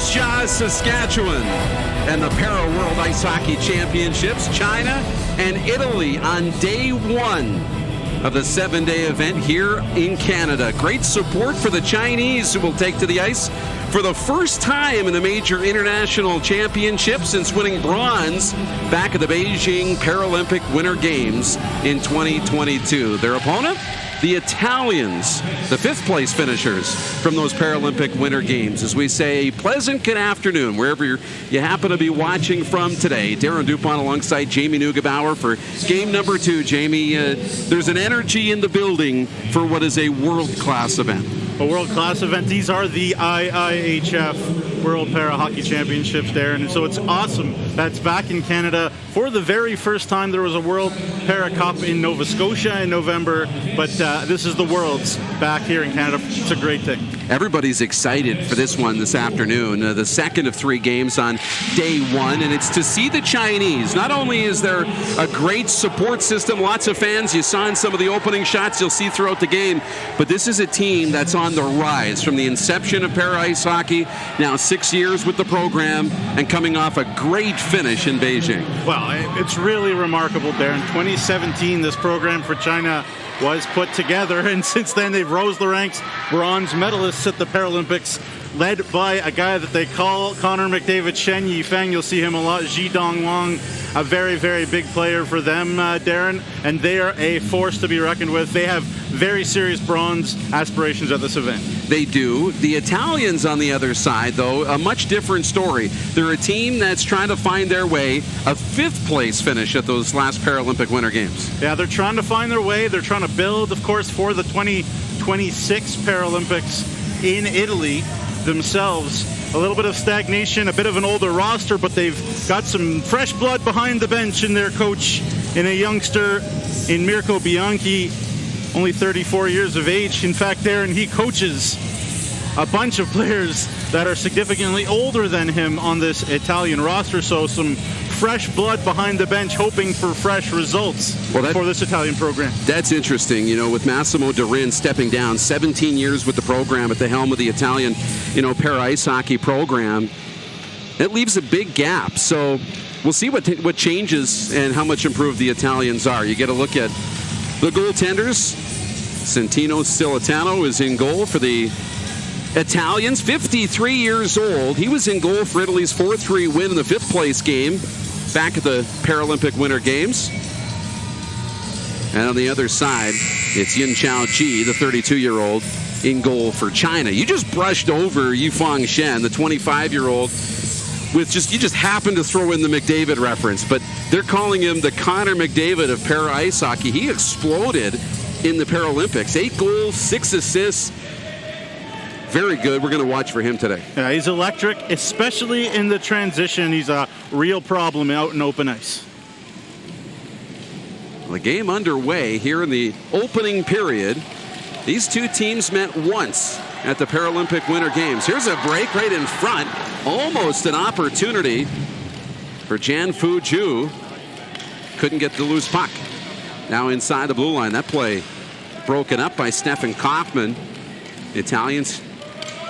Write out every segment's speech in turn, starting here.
Moose Jaw, Saskatchewan, and the Para World Ice Hockey Championships, China and Italy on day one of the 7-day event here in Canada. Great support for the Chinese, who will take to the ice for the first time in a major international championship since winning bronze back at the Beijing Paralympic Winter Games in 2022. Their opponent? The Italians, the fifth-place finishers from those Paralympic Winter Games. As we say, pleasant good afternoon, wherever you happen to be watching from today. Darren Dupont alongside Jamie Neugebauer for game number 2. Jamie, there's an energy in the building for what is a world-class event. A world-class event. These are the IIHF World Para Hockey Championships, Darren. And so it's awesome that's back in Canada. For the very first time, there was a World Para Cup in Nova Scotia in November, but this is the Worlds back here in Canada. It's a great thing. Everybody's excited for this one this afternoon, the second of 3 games on day one, and it's to see the Chinese. Not only is there a great support system, lots of fans you saw in some of the opening shots you'll see throughout the game, but this is a team that's on the rise from the inception of para ice hockey, now 6 years with the program, and coming off a great finish in Beijing. Well, it's really remarkable, Darren. 2017, this program for China was put together, and since then they've rose the ranks. Bronze medalists at the Paralympics, led by a guy that they call Connor McDavid, Shen Yifeng. You'll see him a lot. Ji Dong Wang, a very, very big player for them, Darren, and they are a force to be reckoned with. They have very serious bronze aspirations at this event. They do. The Italians on the other side, though, a much different story. They're a team that's trying to find their way, a 5th place finish at those last Paralympic Winter Games. Yeah, they're trying to find their way. They're trying to build, of course, for the 2026 Paralympics in Italy themselves. A little bit of stagnation, a bit of an older roster, but they've got some fresh blood behind the bench in their coach, in a youngster in Mirko Bianchi, only 34 years of age. In fact, Darren, he coaches a bunch of players that are significantly older than him on this Italian roster, so some fresh blood behind the bench, hoping for fresh results for this Italian program. That's interesting, with Massimo Durin stepping down, 17 years with the program at the helm of the Italian, para ice hockey program. It leaves a big gap, so we'll see what changes and how much improved the Italians are. You get a look at the goaltenders. Santino Silitano is in goal for the Italians, 53 years old. He was in goal for Italy's 4-3 win in the 5th place game back at the Paralympic Winter Games. And on the other side, it's Yin Chao Ji, the 32-year-old, in goal for China. You just brushed over Yifeng Shen, the 25-year-old, you just happened to throw in the McDavid reference, but they're calling him the Connor McDavid of para ice hockey. He exploded in the Paralympics. 8 goals, 6 assists. Very good. We're going to watch for him today. Yeah, he's electric, especially in the transition. He's a real problem out in open ice. The game underway here in the opening period. These two teams met once at the Paralympic Winter Games. Here's a break right in front. Almost an opportunity for Jan Fu Ju. Couldn't get the loose puck. Now inside the blue line. That play broken up by Stefan Kaufman. The Italians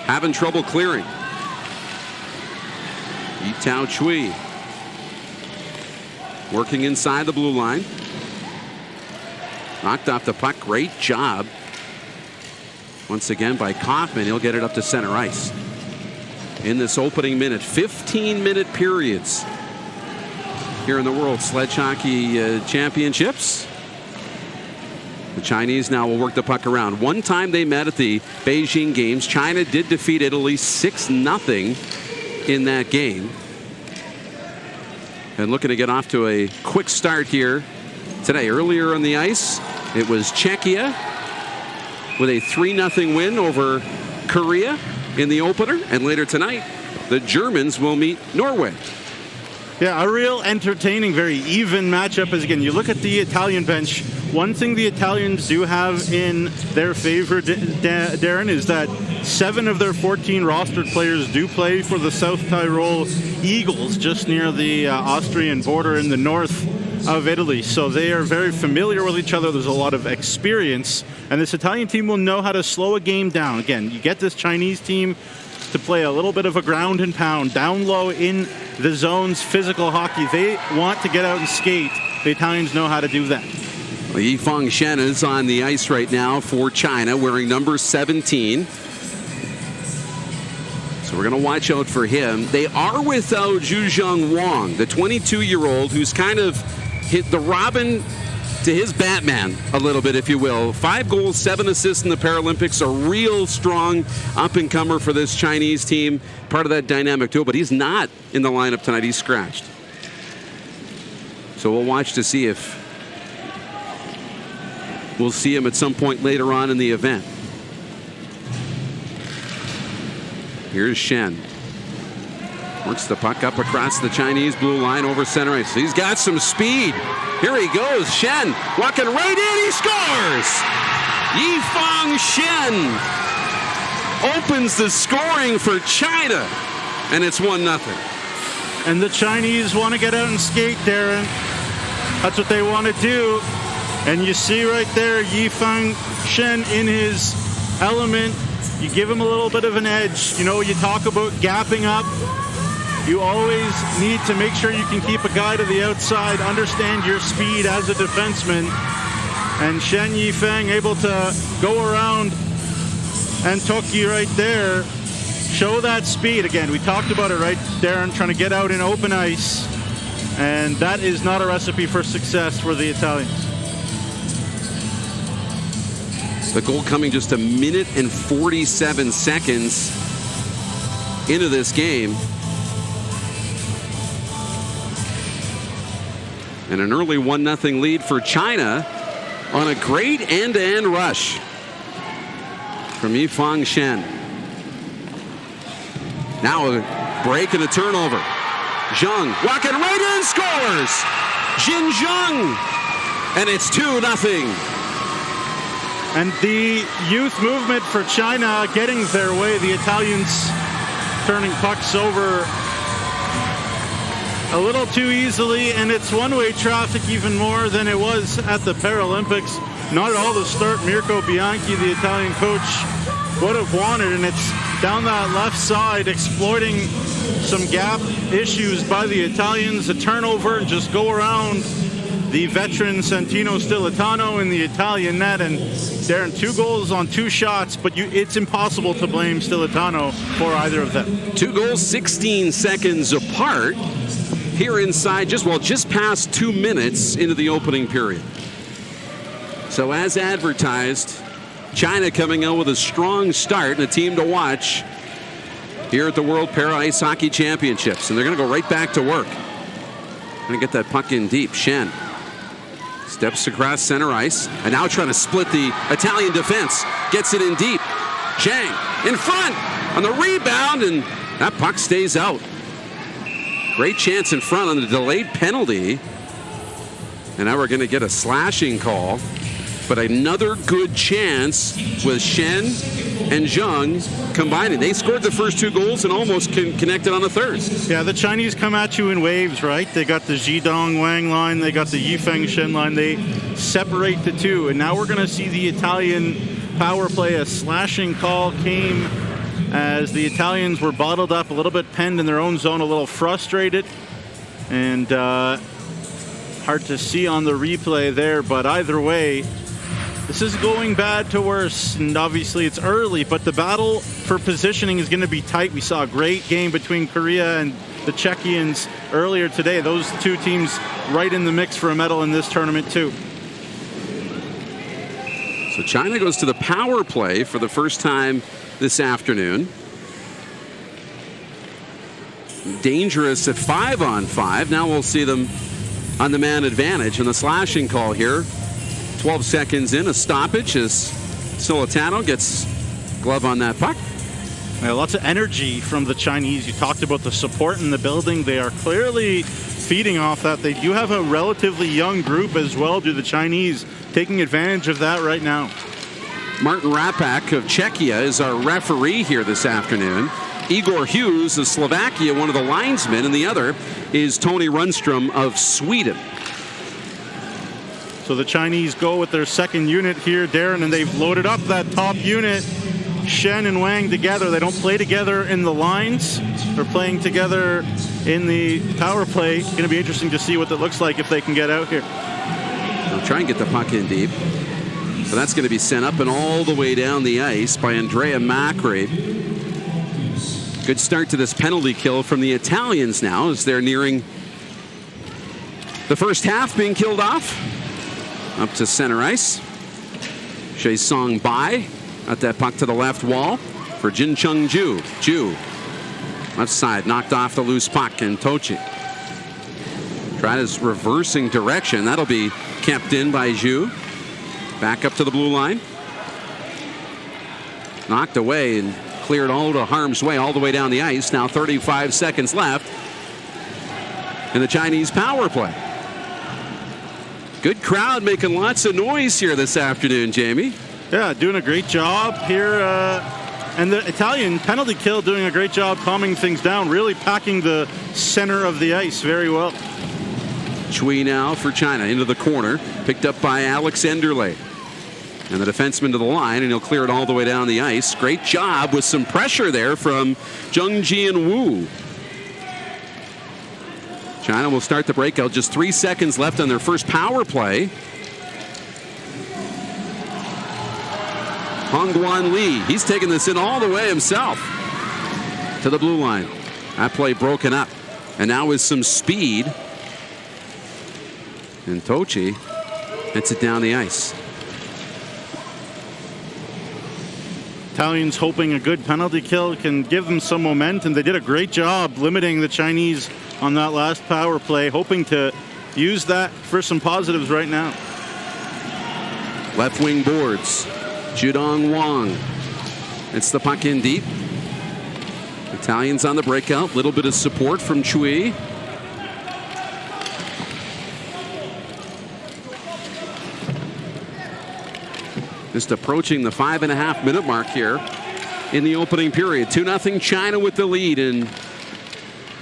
having trouble clearing. Yi Tao Chui working inside the blue line. Knocked off the puck. Great job. Once again by Kaufman. He'll get it up to center ice. In this opening minute, 15-minute periods here in the World Sledge Hockey Championships. The Chinese now will work the puck around. One time they met at the Beijing Games. China did defeat Italy 6-0 in that game. And looking to get off to a quick start here today. Earlier on the ice, it was Czechia with a 3-0 win over Korea in the opener. And later tonight, the Germans will meet Norway. Yeah, a real entertaining, very even matchup. As again, you look at the Italian bench. One thing the Italians do have in their favor, Darren, is that 7 of their 14 rostered players do play for the South Tyrol Eagles, just near the Austrian border in the north of Italy. So they are very familiar with each other. There's a lot of experience, and this Italian team will know how to slow a game down. Again, you get this Chinese team, to play a little bit of a ground and pound, down low in the zones, physical hockey. They want to get out and skate. The Italians know how to do that. Well, Yifeng Shen is on the ice right now for China, wearing number 17. So we're going to watch out for him. They are without Zhuzheng Wang, the 22-year-old who's kind of hit the Robin to his Batman a little bit, if you will. 5 goals, 7 assists in the Paralympics. A real strong up-and-comer for this Chinese team. Part of that dynamic duo, but he's not in the lineup tonight. He's scratched. So we'll watch to see if we'll see him at some point later on in the event. Here's Shen. Works the puck up across the Chinese blue line over center ice. He's got some speed. Here he goes. Shen walking right in. He scores. Yifeng Shen opens the scoring for China, and it's 1-0. And the Chinese want to get out and skate, Darren. That's what they want to do. And you see right there, Yifeng Shen in his element. You give him a little bit of an edge. You know, you talk about gapping up. You always need to make sure you can keep a guy to the outside, understand your speed as a defenseman. And Shen Yifeng able to go around and Toki right there. Show that speed. Again, we talked about it, right, Darren, trying to get out in open ice. And that is not a recipe for success for the Italians. The goal coming just 1 minute and 47 seconds into this game. And an early 1-0 lead for China on a great end-to-end rush from Yifeng Shen. Now a break and a turnover. Zhang walking right in, scores! Jin Zhang! And it's 2-0. And the youth movement for China getting their way. The Italians turning pucks over a little too easily, and it's one-way traffic even more than it was at the Paralympics. Not at all the start Mirko Bianchi, the Italian coach, would have wanted, and it's down that left side, exploiting some gap issues by the Italians. A turnover and just go around the veteran Santino Stilitano in the Italian net. And Darren, 2 goals on 2 shots, but it's impossible to blame Stilitano for either of them. 2 goals, 16 seconds apart here inside, just past 2 minutes into the opening period. So as advertised, China coming out with a strong start and a team to watch here at the World Para Ice Hockey Championships. And they're going to go right back to work. Going to get that puck in deep. Shen steps across center ice and now trying to split the Italian defense. Gets it in deep. Zhang in front on the rebound, and that puck stays out. Great chance in front on the delayed penalty. And now we're going to get a slashing call. But another good chance with Shen and Zhang combining. They scored the first 2 goals and almost connected on the third. Yeah, the Chinese come at you in waves, right? They got the Zhidong Wang line, they got the Yifeng Shen line. They separate the two. And now we're going to see the Italian power play. A slashing call came as the Italians were bottled up, a little bit penned in their own zone, a little frustrated. And hard to see on the replay there, but either way, this is going bad to worse, and obviously it's early, but the battle for positioning is going to be tight. We saw a great game between Korea and the Czechians earlier today. Those 2 teams right in the mix for a medal in this tournament too. So China goes to the power play for the first time this afternoon. Dangerous at 5-on-5. Now we'll see them on the man advantage, and the slashing call here. 12 seconds in, a stoppage as Stilitano gets glove on that puck. Yeah, lots of energy from the Chinese. You talked about the support in the building. They are clearly feeding off that. They do have a relatively young group as well, do the Chinese, taking advantage of that right now. Martin Rapak of Czechia is our referee here this afternoon. Igor Hughes of Slovakia, one of the linesmen, and the other is Tony Rundstrom of Sweden. So the Chinese go with their second unit here, Darren, and they've loaded up that top unit. Shen and Wang together. They don't play together in the lines. They're playing together in the power play. Going to be interesting to see what that looks like if they can get out here. They'll try and get the puck in deep. But that's going to be sent up and all the way down the ice by Andrea Macri. Good start to this penalty kill from the Italians now as they're nearing the first half being killed off. Up to center ice. Shea Song Bai at that puck to the left wall for Jin Chung Ju. Ju, left side, knocked off the loose puck, and Tochi tried his reversing direction. That'll be kept in by Ju. Back up to the blue line. Knocked away and cleared all to harm's way all the way down the ice. Now 35 seconds left in the Chinese power play. Good crowd making lots of noise here this afternoon, Jamie. Yeah, doing a great job here. And the Italian penalty kill doing a great job calming things down, really packing the center of the ice very well. Chui now for China into the corner, picked up by Alex Enderle. And the defenseman to the line, and he'll clear it all the way down the ice. Great job with some pressure there from Zheng Jian Wu. China will start the breakout. Just 3 seconds left on their first power play. Hongguan Li, he's taking this in all the way himself to the blue line. That play broken up. And now with some speed. And Tochi hits it down the ice. Italians hoping a good penalty kill can give them some momentum. They did a great job limiting the Chinese on that last power play, hoping to use that for some positives right now. Left wing boards. Judong Wang. It's the puck in deep. Italians on the breakout. Little bit of support from Chui. Just approaching the 5.5 minute mark here in the opening period. 2-0 China with the lead in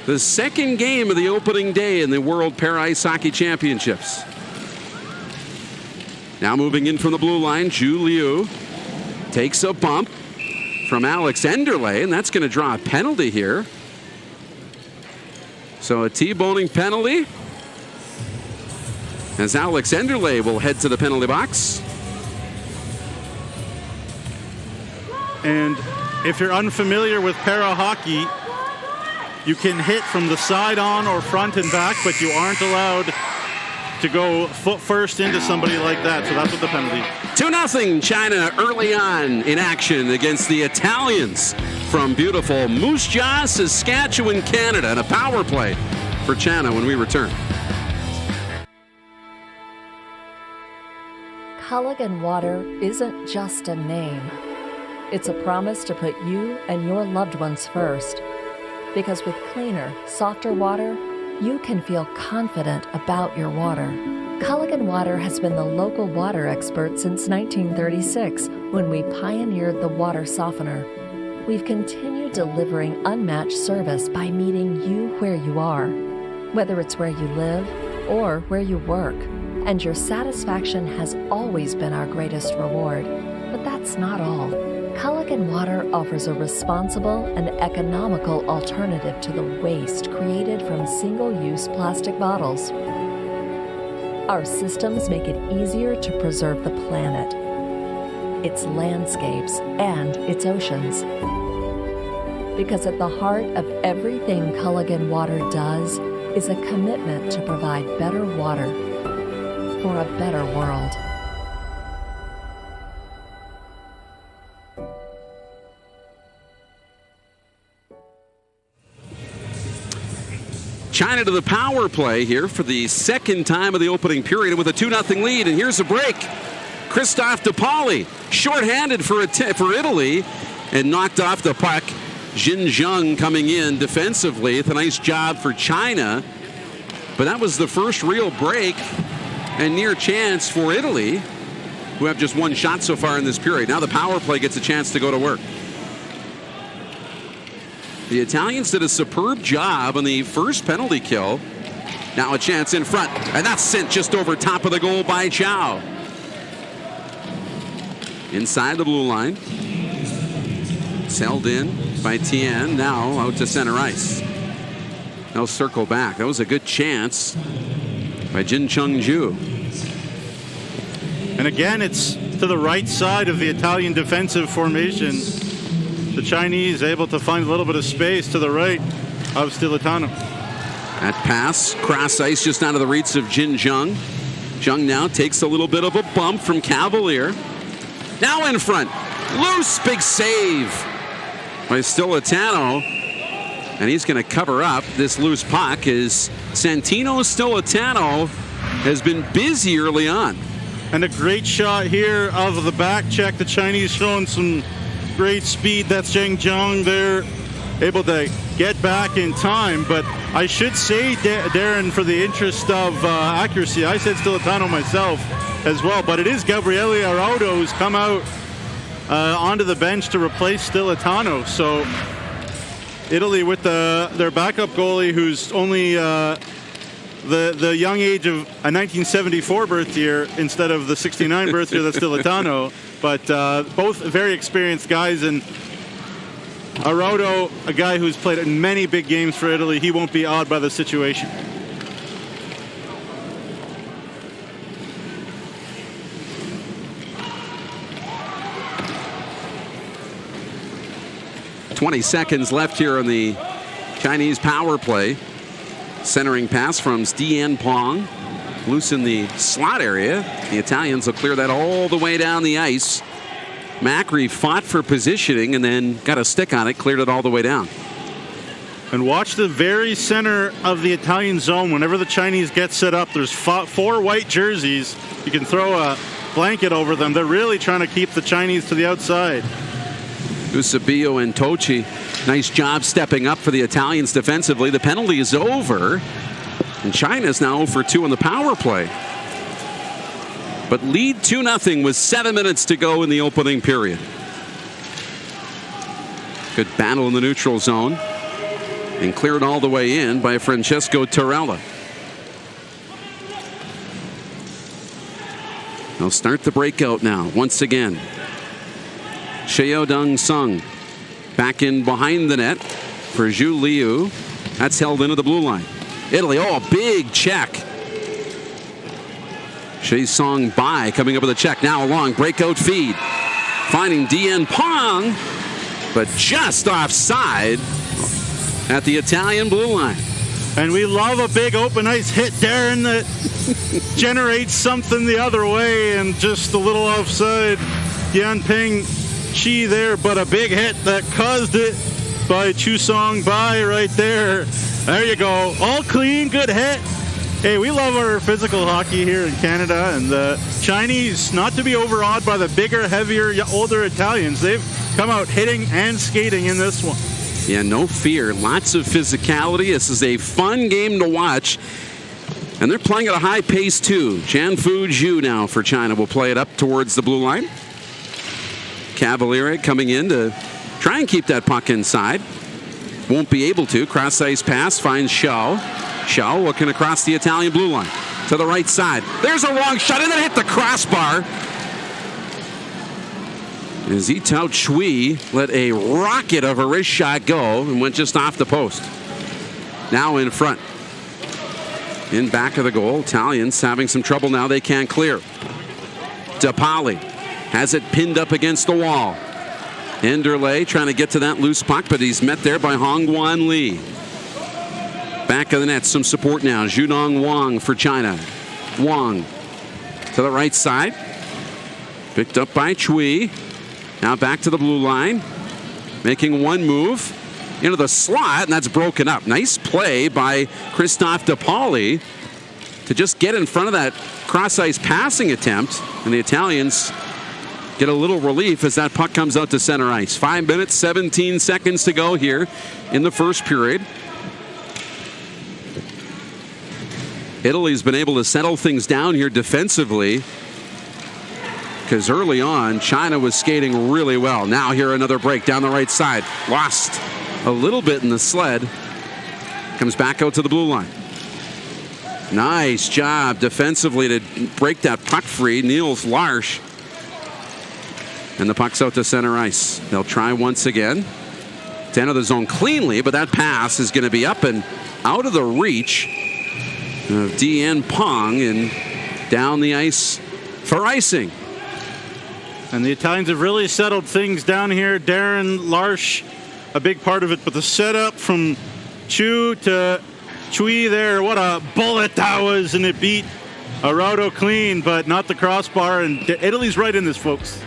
the second game of the opening day in the World Para Ice Hockey Championships. Now moving in from the blue line, Zhu Liu takes a bump from Alex Enderle, and that's going to draw a penalty here. So a T-boning penalty as Alex Enderle will head to the penalty box. And if you're unfamiliar with para hockey, you can hit from the side on or front and back, but you aren't allowed to go foot first into somebody like that. So that's what the penalty. 2-0 China early on in action against the Italians from beautiful Moose Jaw, Saskatchewan, Canada. And a power play for China when we return. Culligan Water isn't just a name. It's a promise to put you and your loved ones first. Because with cleaner, softer water, you can feel confident about your water. Culligan Water has been the local water expert since 1936, when we pioneered the water softener. We've continued delivering unmatched service by meeting you where you are, whether it's where you live or where you work. And your satisfaction has always been our greatest reward. But that's not all. Culligan Water offers a responsible and economical alternative to the waste created from single-use plastic bottles. Our systems make it easier to preserve the planet, its landscapes, and its oceans. Because at the heart of everything Culligan Water does is a commitment to provide better water for a better world. China to the power play here for the second time of the opening period with a 2-0 lead. And here's a break. Christophe DePauli, shorthanded for Italy, and knocked off the puck. Jin Zheng coming in defensively. It's a nice job for China. But that was the first real break and near chance for Italy, who have just one shot so far in this period. Now the power play gets a chance to go to work. The Italians did a superb job on the first penalty kill. Now a chance in front, and that's sent just over top of the goal by Chow. Inside the blue line. It's held in by Tien. Now out to center ice. They'll circle back. That was a good chance by Jin Chung Ju. And again, it's to the right side of the Italian defensive formation. The Chinese able to find a little bit of space to the right of Stilitano. That pass, cross ice, just out of the reach of Jin Jung. Jung now takes a little bit of a bump from Cavalier. Now in front. Loose, big save by Stilitano. And he's going to cover up this loose puck as Santino Stilitano has been busy early on. And a great shot here of the back check. The Chinese showing some great speed. That's Zheng Zhang. They're able to get back in time. But I should say, Darren, for the interest of accuracy, I said Stilitano myself as well. But it is Gabriele Araudo who's come out onto the bench to replace Stilitano. So Italy with their backup goalie, who's only the young age of a 1974 birth year instead of the 69 birth year that's Stilitano. But both very experienced guys. And Araudo, a guy who's played in many big games for Italy, he won't be awed by the situation. .20 seconds left here on the Chinese power play. Centering pass from Stian Pong. Loose in the slot area. The Italians will clear that all the way down the ice. Macri fought for positioning and then got a stick on it, cleared it all the way down. And watch the very center of the Italian zone. Whenever the Chinese get set up, there's 4 white jerseys. You can throw a blanket over them. They're really trying to keep the Chinese to the outside. Eusebio and Tochi, nice job stepping up for the Italians defensively. The penalty is over, and China's now 0 for 2 on the power play. But lead 2-0 with 7 minutes to go in the opening period. Good battle in the neutral zone, and cleared all the way in by Francesco Torella. They'll start the breakout now once again. Xiaodong Sung back in behind the net for Zhu Liu. That's held into the blue line. Italy, a big check. Shea Song Bai coming up with a check. Now along, breakout feed. Finding Dien Pong, but just offside at the Italian blue line. And we love a big open ice hit, Darren, that generates something the other way, and just a little offside. Yanping Chi there, but a big hit that caused it by Chu Song Bai right there. There you go. All clean, good hit. Hey, we love our physical hockey here in Canada, and the Chinese, not to be overawed by the bigger, heavier, older Italians. They've come out hitting and skating in this one. Yeah, no fear. Lots of physicality. This is a fun game to watch. And they're playing at a high pace, too. Jianfu Zhu now for China will play it up towards the blue line. Cavaliere coming in to try and keep that puck inside. Won't be able to. Cross ice pass finds Shao. Shao looking across the Italian blue line to the right side. There's a long shot, and then hit the crossbar. As Itao Chui let a rocket of a wrist shot go and went just off the post. Now in front. In back of the goal. Italians having some trouble now. They can't clear. DePauli has it pinned up against the wall. Enderle trying to get to that loose puck, but he's met there by Hongguan Li. Back of the net, some support now. Zhudong Wang for China. Wang to the right side. Picked up by Chui. Now back to the blue line. Making one move into the slot, and that's broken up. Nice play by Christophe DePauli to just get in front of that cross-ice passing attempt, and the Italians get a little relief as that puck comes out to center ice. 5 minutes, 17 seconds to go here in the first period. Italy's been able to settle things down here defensively, because early on, China was skating really well. Now here another break down the right side. Lost a little bit in the sled. Comes back out to the blue line. Nice job defensively to break that puck free. Niels Larsch And the puck's out to center ice. They'll try once again to enter the zone cleanly, but that pass is going to be up and out of the reach of Deanne Pong and down the ice for icing. And the Italians have really settled things down here. Darren Larsh, a big part of it, but the setup from Chu to Chui there, what a bullet that was, and it beat Arauto clean, but not the crossbar, and Italy's right in this, folks.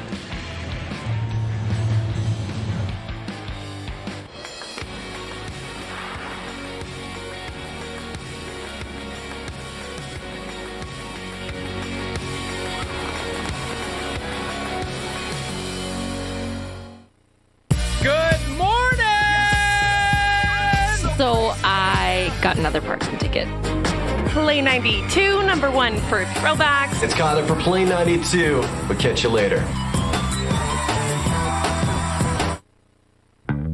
So I got another parking ticket. Play 92, number 1 for throwbacks. It's Connor for Play 92. We'll catch you later.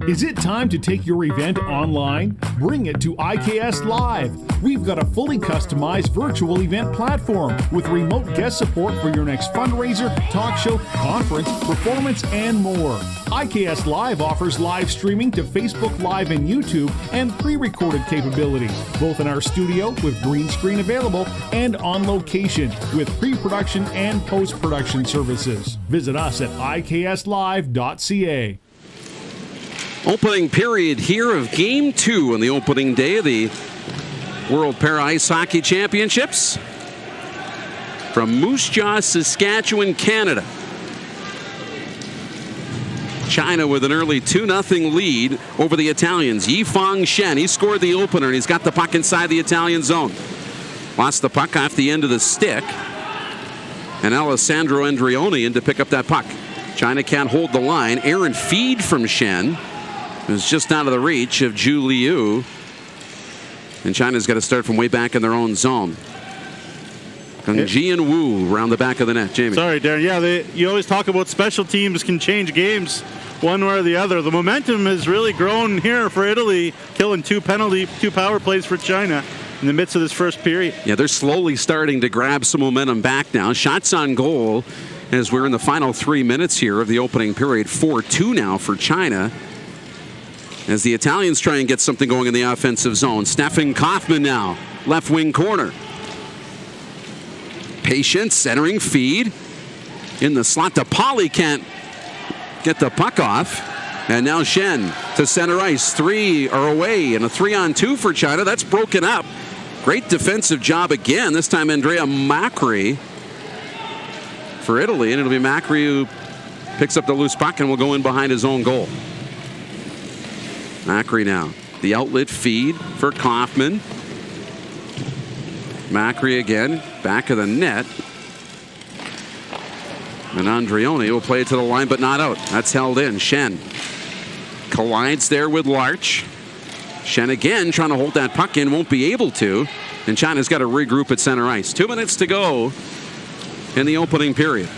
Is it time to take your event online? Bring it to IKS Live. We've got a fully customized virtual event platform with remote guest support for your next fundraiser, talk show, conference, performance, and more. IKS Live offers live streaming to Facebook Live and YouTube and pre-recorded capabilities, both in our studio with green screen available and on location with pre-production and post-production services. Visit us at ikslive.ca. Opening period here of Game 2 on the opening day of the World Para Ice Hockey Championships from Moose Jaw, Saskatchewan, Canada. China with an early 2-0 lead over the Italians. Yifeng Shen, he scored the opener, and he's got the puck inside the Italian zone. Lost the puck off the end of the stick, and Alessandro Andrioni in to pick up that puck. China can't hold the line. Aaron feed from Shen. It was just out of the reach of Zhu Liu. And China's got to start from way back in their own zone. Kung Ji and Wu around the back of the net. Jamie. Sorry, Darren. Yeah, you always talk about special teams can change games one way or the other. The momentum has really grown here for Italy, killing 2 power plays for China in the midst of this first period. Yeah, they're slowly starting to grab some momentum back now. Shots on goal as we're in the final 3 minutes here of the opening period. 4-2 now for China, as the Italians try and get something going in the offensive zone. Stefan Kaufman now, left wing corner. Patient centering feed in the slot to Polly, can't get the puck off. And now Shen to center ice. 3 are away, and a 3-on-2 for China. That's broken up. Great defensive job again. This time Andrea Macri for Italy, and it'll be Macri who picks up the loose puck and will go in behind his own goal. Macri now, the outlet feed for Kaufman. Macri again, back of the net. And Andrioni will play it to the line, but not out. That's held in. Shen collides there with Larch. Shen again trying to hold that puck in, won't be able to. And China's got to regroup at center ice. 2 minutes to go in the opening period.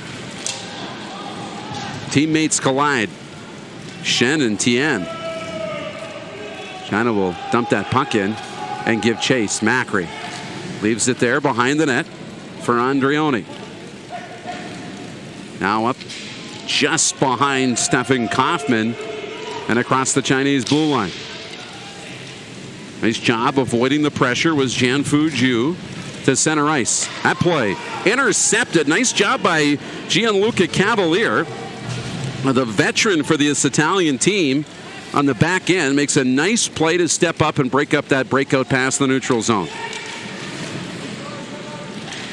Teammates collide. Shen and Tien. China will dump that puck in and give chase. Macri leaves it there behind the net for Andrioni. Now up just behind Stefan Kaufman and across the Chinese blue line. Nice job avoiding the pressure was Jianfu Zhu to center ice. That play intercepted. Nice job by Gianluca Cavalier, the veteran for this Italian team. On the back end, makes a nice play to step up and break up that breakout pass in the neutral zone.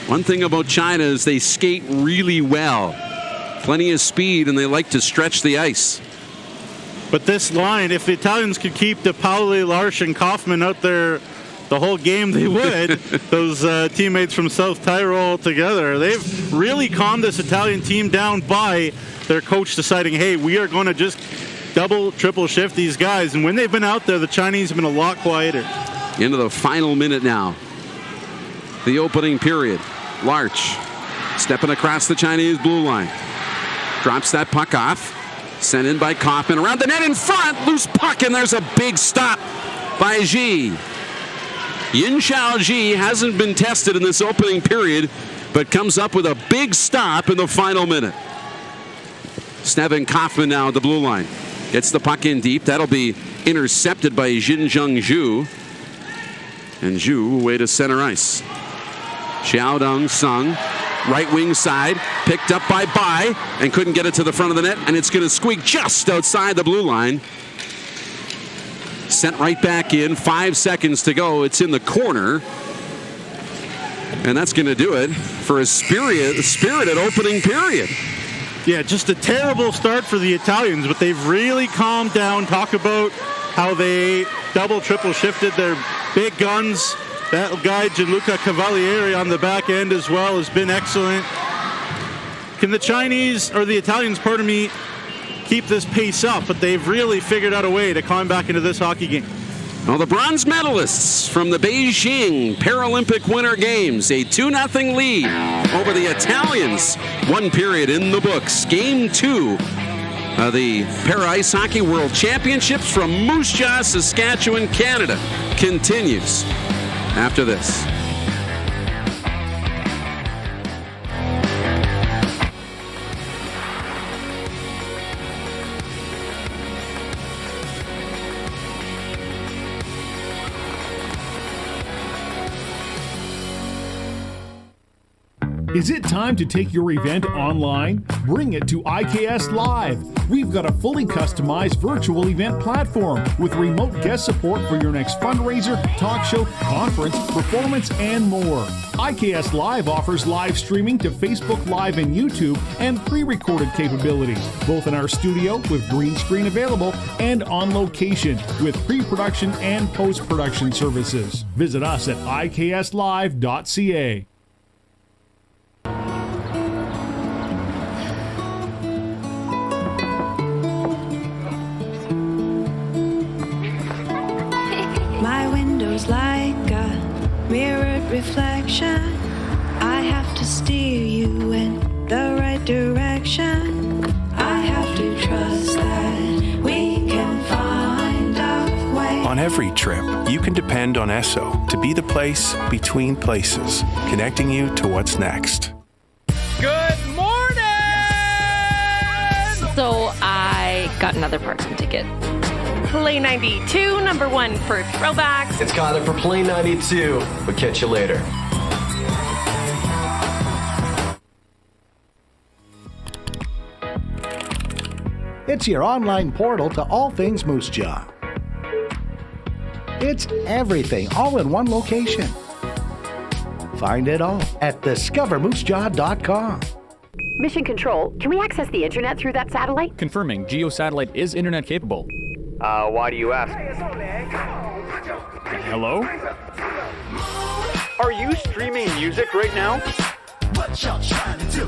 One thing about China is they skate really well. Plenty of speed, and they like to stretch the ice. But this line, if the Italians could keep De Pauli, Larsh, and Kaufman out there the whole game, they would. Those teammates from South Tyrol together. They've really calmed this Italian team down by their coach deciding, hey, we are going to just double, triple shift these guys. And when they've been out there, the Chinese have been a lot quieter. Into the final minute now. The opening period. Larch stepping across the Chinese blue line. Drops that puck off. Sent in by Kaufman. Around the net in front. Loose puck, and there's a big stop by Ji. Yin Xiao Ji hasn't been tested in this opening period, but comes up with a big stop in the final minute. Steven Kaufman now at the blue line. Gets the puck in deep. That'll be intercepted by Jinjung Zhu. And Zhu away to center ice. Xiaodong Sung, right wing side, picked up by Bai, and couldn't get it to the front of the net, and it's going to squeak just outside the blue line. Sent right back in, 5 seconds to go. It's in the corner. And that's going to do it for a spirited opening period. Yeah, just a terrible start for the Italians, but they've really calmed down. Talk about how they double, triple shifted their big guns. That guy, Gianluca Cavalieri, on the back end as well, has been excellent. Can the Chinese, or the Italians, pardon me, keep this pace up? But they've really figured out a way to climb back into this hockey game. Well, the bronze medalists from the Beijing Paralympic Winter Games, a 2-0 lead over the Italians. 1 period in the books. Game 2 of the Para Ice Hockey World Championships from Moose Jaw, Saskatchewan, Canada continues after this. Is it time to take your event online? Bring it to IKS Live. We've got a fully customized virtual event platform with remote guest support for your next fundraiser, talk show, conference, performance, and more. IKS Live offers live streaming to Facebook Live and YouTube and pre-recorded capabilities, both in our studio with green screen available and on location with pre-production and post-production services. Visit us at ikslive.ca. My window's like a mirrored reflection. I have to steer you in the right direction. I have to trust that we can find a way. On every trip, you can depend on Esso to be the place between places, connecting you to what's next. Good morning! So I got another Parkson ticket. Play 92, number 1 for throwbacks. It's Connor for Play 92. We'll catch you later. It's your online portal to all things Moose Jaw. It's everything, all in one location. Find it all at discovermoosejaw.com. Mission Control, can we access the internet through that satellite? Confirming, Geo satellite is internet capable. Why do you ask? Hello? Are you streaming music right now? What y'all trying to do?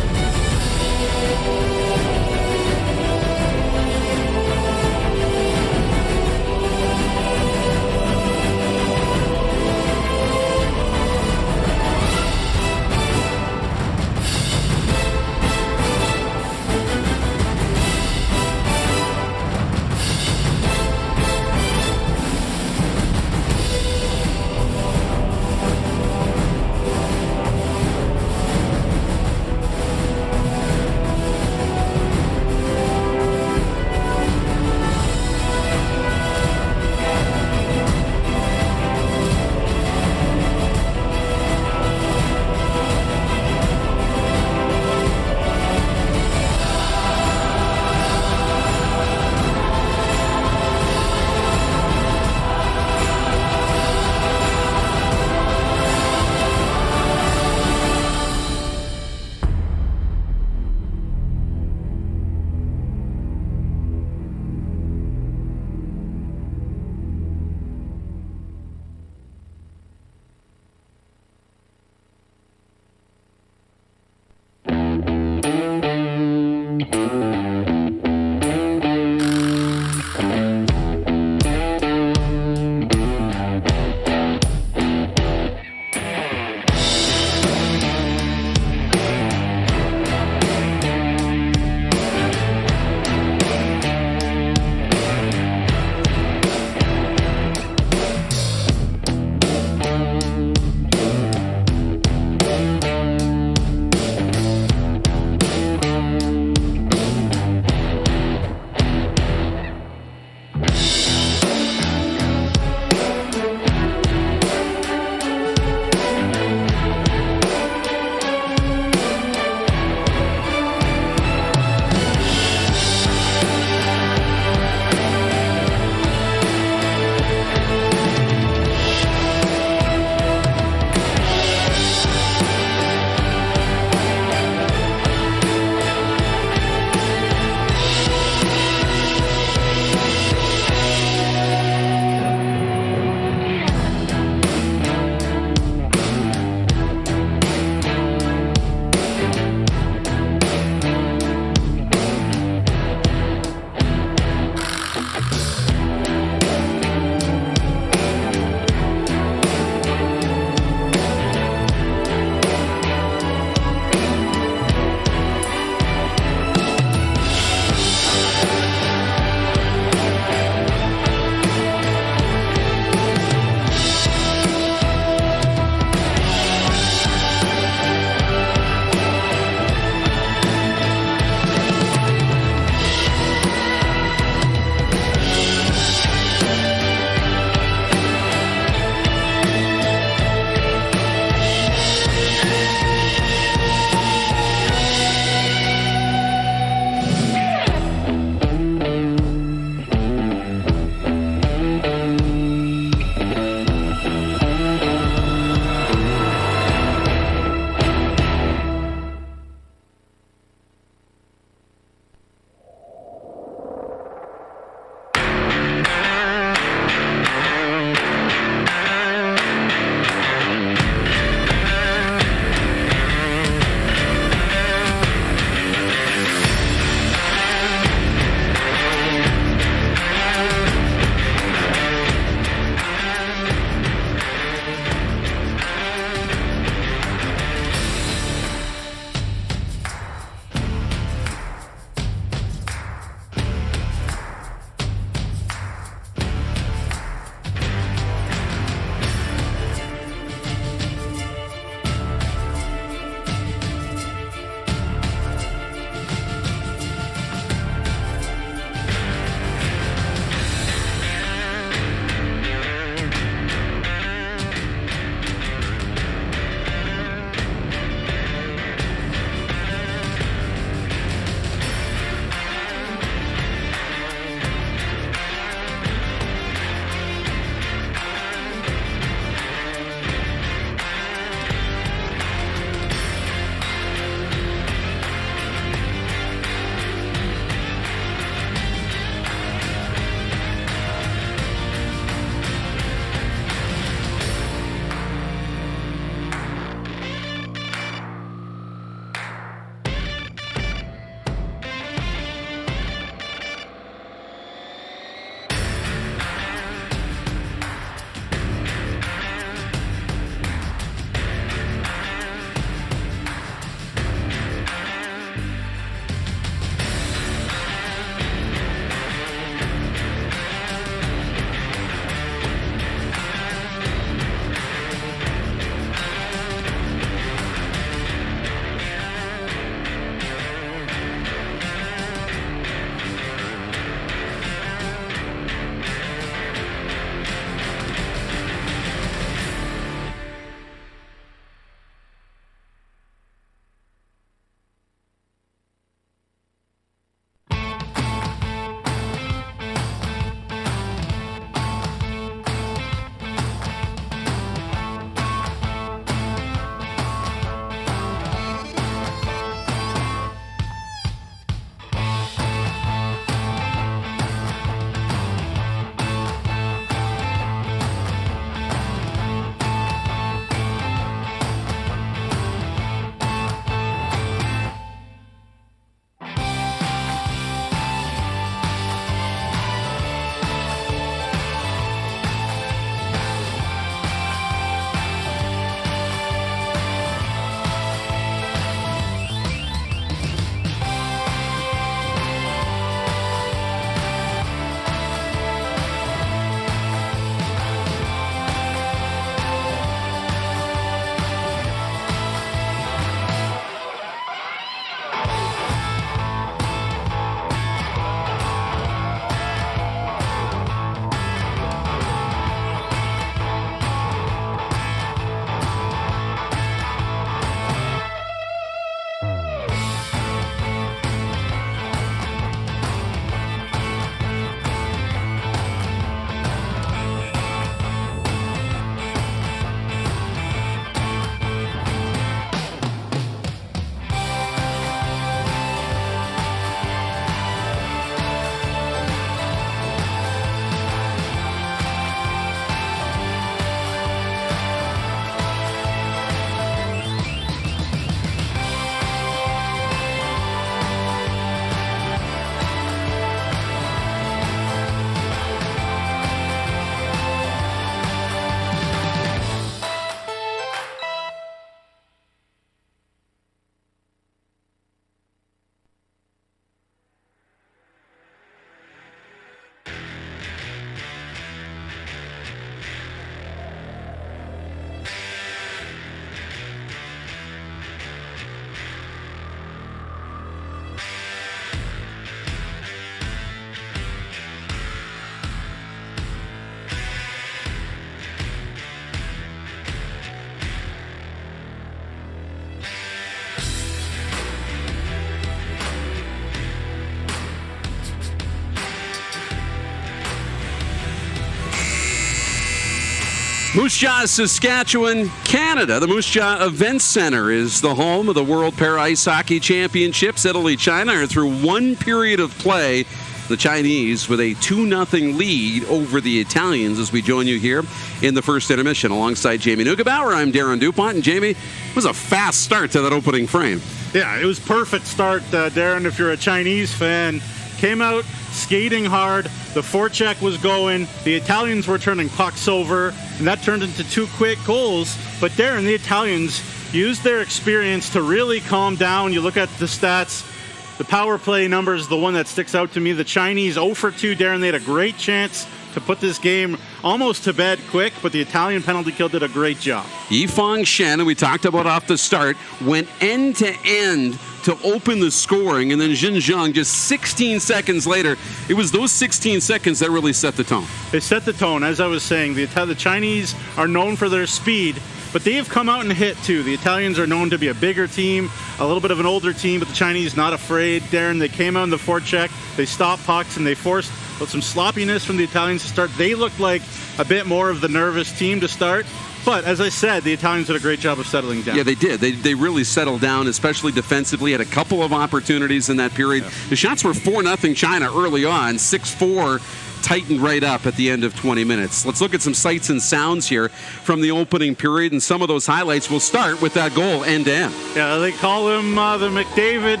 Moose Jaw, Saskatchewan, Canada. The Moose Jaw Event Center is the home of the World Para Ice Hockey Championships. Italy, China are through one period of play. The Chinese with a 2-0 lead over the Italians as we join you here in the first intermission. Alongside Jamie Neugebauer, I'm Darren DuPont. And Jamie, it was a fast start to that opening frame. Yeah, it was perfect start, Darren, if you're a Chinese fan. Came out skating hard. The forecheck was going. The Italians were turning pucks over, and that turned into 2 quick goals. But Darren, the Italians used their experience to really calm down. You look at the stats. The power play number is the one that sticks out to me. The Chinese 0 for 2, Darren. They had a great chance to put this game almost to bed quick, but the Italian penalty kill did a great job. Yifeng Shen, who we talked about off the start, went end to end to open the scoring, and then Xinjiang just 16 seconds later. It was those 16 seconds that really set the tone. They set the tone, as I was saying. The Chinese are known for their speed, but they have come out and hit too. The Italians are known to be a bigger team, a little bit of an older team, but the Chinese not afraid. Darren, they came out in the forecheck, they stopped pucks, and they forced some sloppiness from the Italians to start. They looked like a bit more of the nervous team to start. But as I said, the Italians did a great job of settling down. Yeah, they did. They really settled down, especially defensively. Had a couple of opportunities in that period. Yeah. The shots were 4-0 China early on, 6-4. Tightened right up at the end of 20 minutes. Let's look at some sights and sounds here from the opening period, and some of those highlights will start with that goal end-to-end. Yeah, they call him the McDavid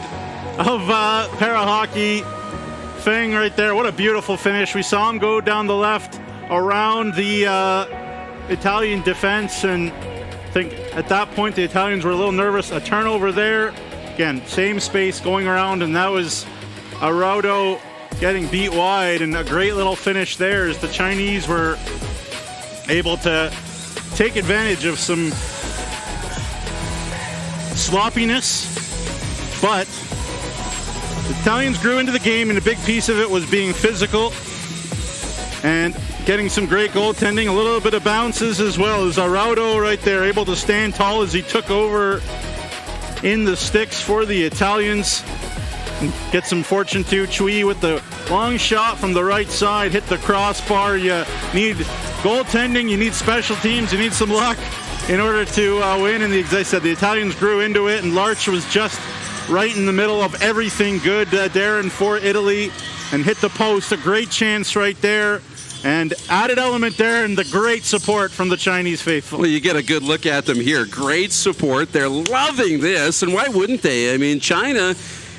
of para-hockey thing right there. What a beautiful finish. We saw him go down the left around the Italian defense, and I think at that point the Italians were a little nervous. A turnover there. Again, same space going around, and that was Araudo getting beat wide, and a great little finish there as the Chinese were able to take advantage of some sloppiness, but the Italians grew into the game, and a big piece of it was being physical and getting some great goaltending, a little bit of bounces as well. As Araudo right there able to stand tall as he took over in the sticks for the Italians. Get some fortune too. Chui with the long shot from the right side, hit the crossbar. You need goaltending, you need special teams, you need some luck in order to win. And as I said, the Italians grew into it, and Larch was just right in the middle of everything good, Darren, for Italy, and hit the post. A great chance right there. And added element there, and the great support from the Chinese faithful. Well, you get a good look at them here. Great support. They're loving this, and why wouldn't they? I mean, China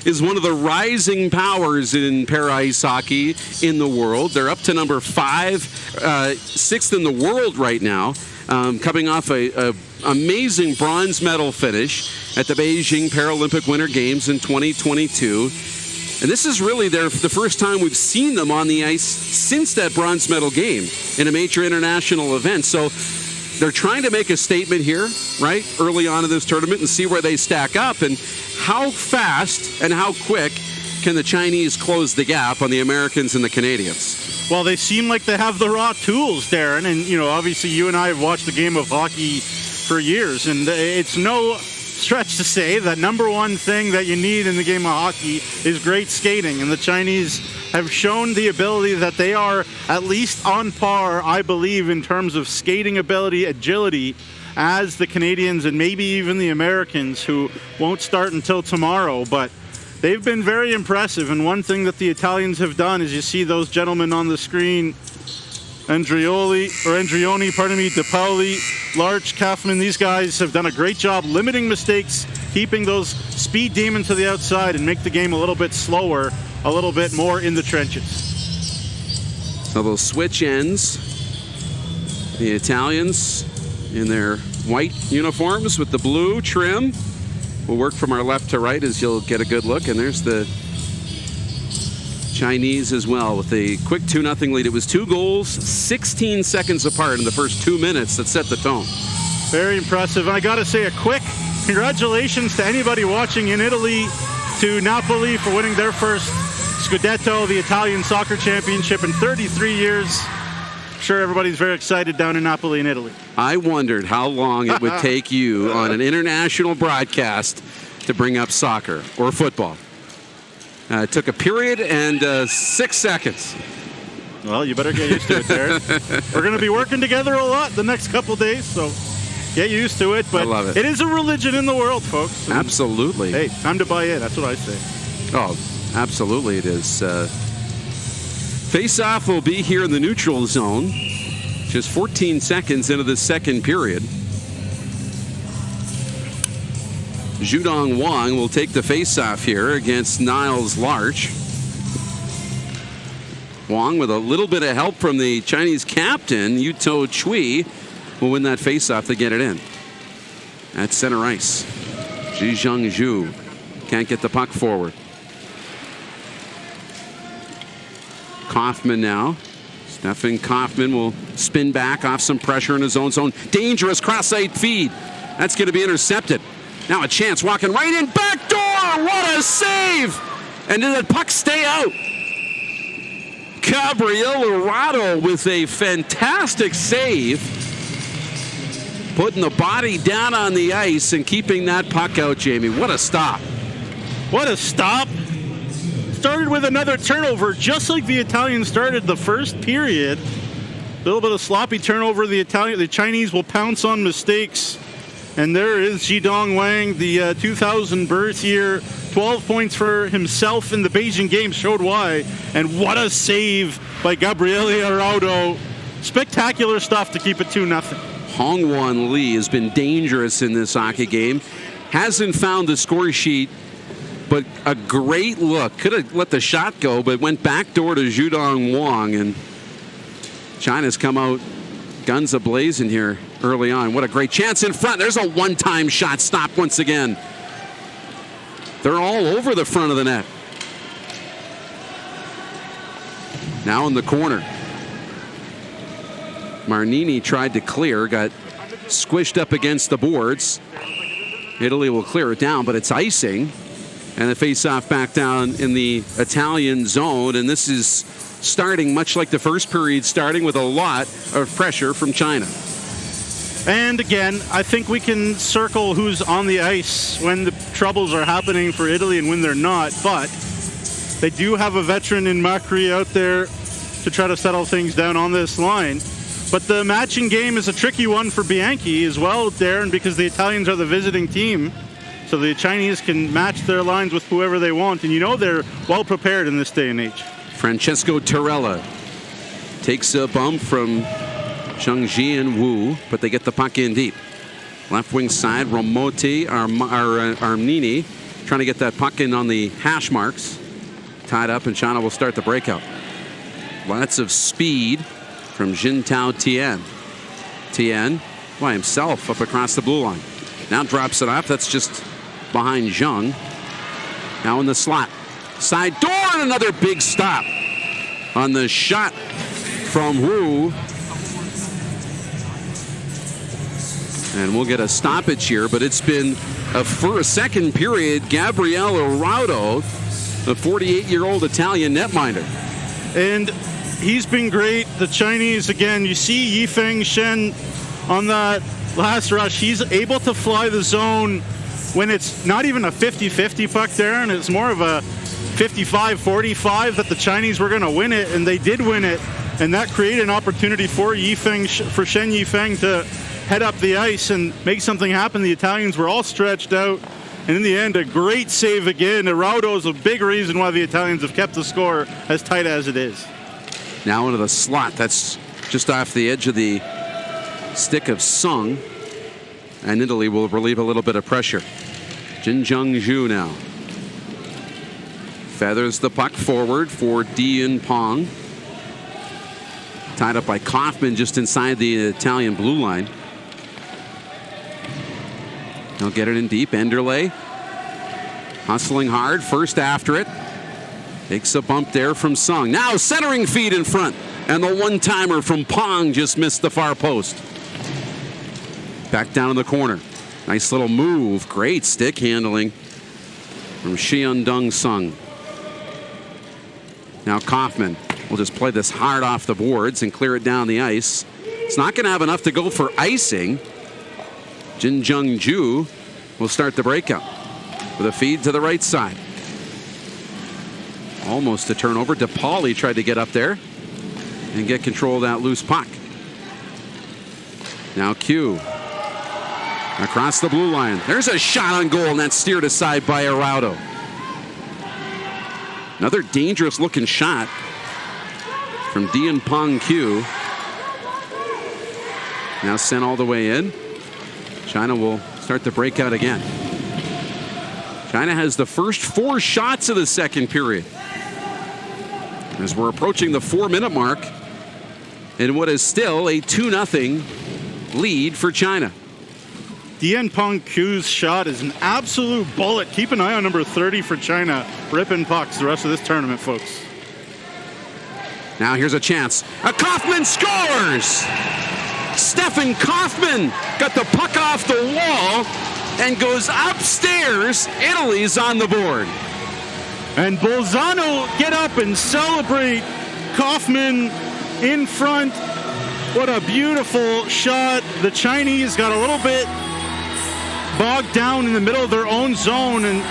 is one of the rising powers in para ice hockey in the world. They're up to number 5, 6th in the world right now, coming off a amazing bronze medal finish at the Beijing Paralympic Winter Games in 2022. And this is really the first time we've seen them on the ice since that bronze medal game in a major international event. So they're trying to make a statement here, right, early on in this tournament and see where they stack up. And how fast and how quick can the Chinese close the gap on the Americans and the Canadians? Well, they seem like they have the raw tools, Darren. And, you know, obviously you and I have watched the game of hockey for years. And it's no stretch to say that number one thing that you need in the game of hockey is great skating. And the Chinese have shown the ability that they are at least on par, I believe, in terms of skating ability, agility, as the Canadians and maybe even the Americans, who won't start until tomorrow. But they've been very impressive. And one thing that the Italians have done is, you see those gentlemen on the screen, Andrioni, De Pauli, Larch, Kaufman, these guys have done a great job limiting mistakes, keeping those speed demons to the outside, and make the game a little bit slower, a little bit more in the trenches. So those switch ends. The Italians in their white uniforms with the blue trim. We'll work from our left to right as you'll get a good look. And there's the Chinese as well with a quick 2-0 lead. It was 2 goals, 16 seconds apart in the first 2 minutes that set the tone. Very impressive. And I got to say a quick congratulations to anybody watching in Italy, to Napoli for winning their first Scudetto, the Italian soccer championship, in 33 years. I'm sure everybody's very excited down in Napoli in Italy. I wondered how long it would take you on an international broadcast to bring up soccer or football. It took a period and 6 seconds. Well, you better get used to it, Darren. We're going to be working together a lot the next couple days, so get used to it. But I love it. It is a religion in the world, folks. And absolutely. Hey, time to buy in. That's what I say. Oh, absolutely it is. Face-off will be here in the neutral zone. Just 14 seconds into the second period. Zhudong Wang will take the face-off here against Niles Larch. Wang, with a little bit of help from the Chinese captain, Yuto Chui, will win that face-off to get it in. At center ice. Zhizheng Zhu can't get the puck forward. Kaufman now. Stefan Kaufman will spin back off some pressure in his own zone. Dangerous cross-site feed. That's going to be intercepted. Now a chance, walking right in, back door. What a save! And did the puck stay out? Gabriel Lorado with a fantastic save. Putting the body down on the ice and keeping that puck out, Jamie. What a stop. What a stop. Started with another turnover, just like the Italians started the first period. A little bit of sloppy turnover. The Chinese will pounce on mistakes. And there is Zhudong Wang, the 2000 birth year. 12 points for himself in the Beijing Games showed why. And what a save by Gabriele Araudo. Spectacular stuff to keep it 2-0. Hongwan Lee has been dangerous in this hockey game. Hasn't found the score sheet, but a great look. Could have let the shot go, but went backdoor to Zhudong Wang. And China's come out guns a-blazing here early on. What a great chance in front. There's a one-time shot stopped once again. They're all over the front of the net. Now in the corner. Marnini tried to clear, got squished up against the boards. Italy will clear it down, but it's icing. And the face-off back down in the Italian zone. And this is starting much like the first period, starting with a lot of pressure from China. And again, I think we can circle who's on the ice when the troubles are happening for Italy and when they're not. But they do have a veteran in Macri out there to try to settle things down on this line. But the matching game is a tricky one for Bianchi as well, Darren, because the Italians are the visiting team. So the Chinese can match their lines with whoever they want. And you know they're well prepared in this day and age. Francesco Torella takes a bump from Zhengji and Wu, but they get the puck in deep. Left wing side, Ramoti, Armini trying to get that puck in on the hash marks. Tied up, and China will start the breakout. Lots of speed from Jintao Tian. Tian by himself up across the blue line. Now drops it off. That's just behind Zheng. Now in the slot. Side door, and another big stop on the shot from Wu. And we'll get a stoppage here, but it's been for a second period, Gabriele Araudo, the 48-year-old Italian netminder. And he's been great. The Chinese, again, you see Yifeng Shen on that last rush. He's able to fly the zone when it's not even a 50-50 puck there, and it's more of a 55-45 that the Chinese were going to win it, and they did win it. And that created an opportunity for Shen Yifeng to head up the ice and make something happen. The Italians were all stretched out. And in the end, a great save again. Araudo is a big reason why the Italians have kept the score as tight as it is. Now into the slot. That's just off the edge of the stick of Sung. And Italy will relieve a little bit of pressure. Jinzheng Zhu now. Feathers the puck forward for Dian Pong. Tied up by Kaufman just inside the Italian blue line. He'll get it in deep. Enderle hustling hard. First after it. Takes a bump there from Sung. Now centering feed in front. And the one-timer from Pong just missed the far post. Back down in the corner. Nice little move. Great stick handling from Xiandong Sung. Now Kaufman will just play this hard off the boards and clear it down the ice. It's not going to have enough to go for icing. Jinzheng Zhu will start the breakout with a feed to the right side. Almost a turnover. DePauli tried to get up there. and get control of that loose puck. Now Q across the blue line. There's a shot on goal, and that's steered aside by Arauto. Another dangerous looking shot from Dian Pong Q. Now sent all the way in. China will start the breakout again. China has the first 4 shots of the second period. As we're approaching the 4-minute mark in what is still a 2-0 lead for China. Dian Pong Q's shot is an absolute bullet. Keep an eye on number 30 for China. Ripping pucks the rest of this tournament, folks. Now here's a chance. Kaufman scores! Stefan Kaufman got the puck off the wall and goes upstairs. Italy's on the board. And Bolzano get up and celebrate. Kaufman in front. What a beautiful shot. The Chinese got a little bit bogged down in the middle of their own zone, and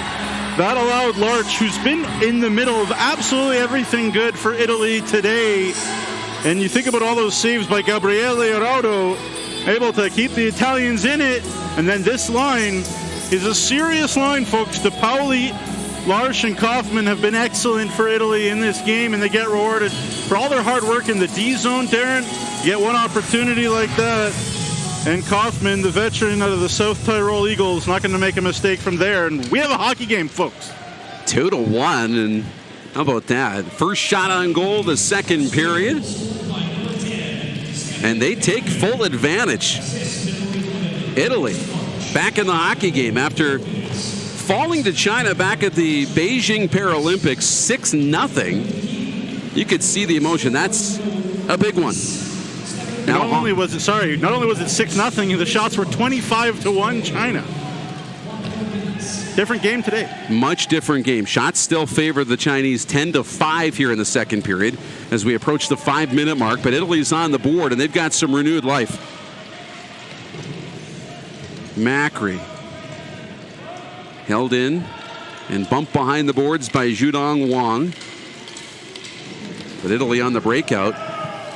that allowed Larch, who's been in the middle of absolutely everything good for Italy today. And you think about all those saves by Gabriele Arauto, able to keep the Italians in it. And then this line is a serious line, folks. De Pauli, Larch, and Kaufman have been excellent for Italy in this game, and they get rewarded for all their hard work in the D zone. Darren, you get one opportunity like that, and Kaufman, the veteran out of the South Tyrol Eagles, not going to make a mistake from there. And we have a hockey game, folks. 2-1, and how about that? First shot on goal the second period. And they take full advantage. Italy back in the hockey game after falling to China back at the Beijing Paralympics 6-0. You could see the emotion. That's a big one. Not only was it 6-0, the shots were 25-1 China. Different game today. Much different game. Shots still favor the Chinese 10-5 here in the second period as we approach the 5-minute mark, but Italy's on the board and they've got some renewed life. Macri held in and bumped behind the boards by Zhudong Wang. But Italy on the breakout.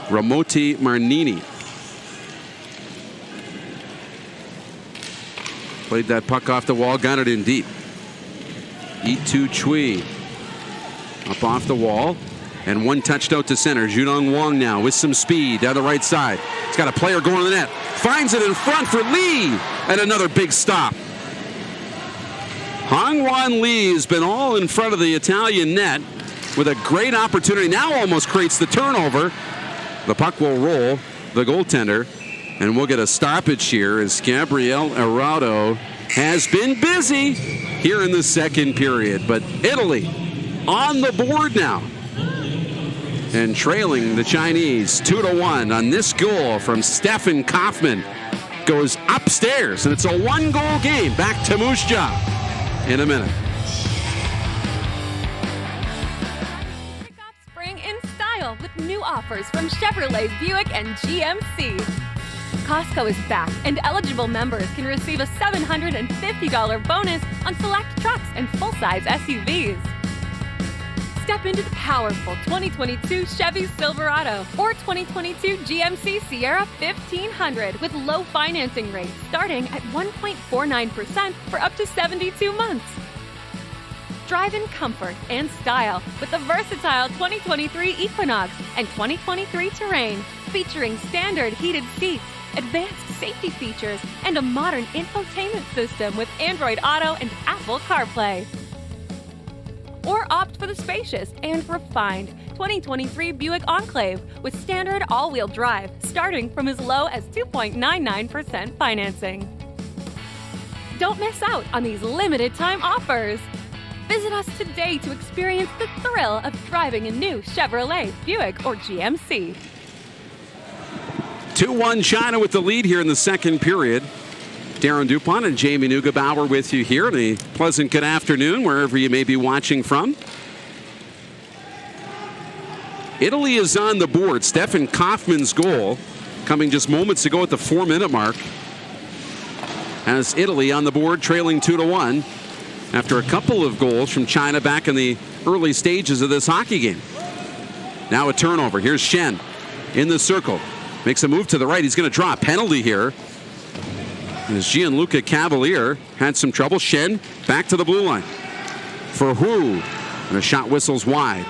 Ramoti Marnini played that puck off the wall, got it in deep. Itu Chui up off the wall, and one touched out to center. Zhudong Wang now with some speed down the right side. He's got a player going to the net. Finds it in front for Lee, and another big stop. Hongwan Lee has been all in front of the Italian net with a great opportunity. Now almost creates the turnover. The puck will roll the goaltender, and we'll get a stoppage here as Gabriele Arauto has been busy here in the second period. But Italy on the board now and trailing the Chinese 2-1 on this goal from Stefan Kaufman. Goes upstairs, and it's a 1-goal game. Back to Moose Jaw in a minute. With new offers from Chevrolet, Buick, and GMC. Costco is back, and eligible members can receive a $750 bonus on select trucks and full-size SUVs. Step into the powerful 2022 Chevy Silverado or 2022 GMC Sierra 1500 with low financing rates starting at 1.49% for up to 72 months. Drive in comfort and style with the versatile 2023 Equinox and 2023 Terrain, featuring standard heated seats, advanced safety features, and a modern infotainment system with Android Auto and Apple CarPlay. Or opt for the spacious and refined 2023 Buick Enclave with standard all-wheel drive, starting from as low as 2.99% financing. Don't miss out on these limited-time offers. Visit us today to experience the thrill of driving a new Chevrolet, Buick, or GMC. 2-1 China with the lead here in the second period. Darren Dupont and Jamie Neugebauer with you here. And a pleasant good afternoon wherever you may be watching from. Italy is on the board. Stefan Kaufman's goal coming just moments ago at the 4-minute mark. As Italy on the board trailing 2-1. After a couple of goals from China back in the early stages of this hockey game. Now a turnover. Here's Shen. in the circle. Makes a move to the right. He's going to draw a penalty here. As Gianluca Cavalier had some trouble. Shen back to the blue line for Hu. And a shot whistles wide.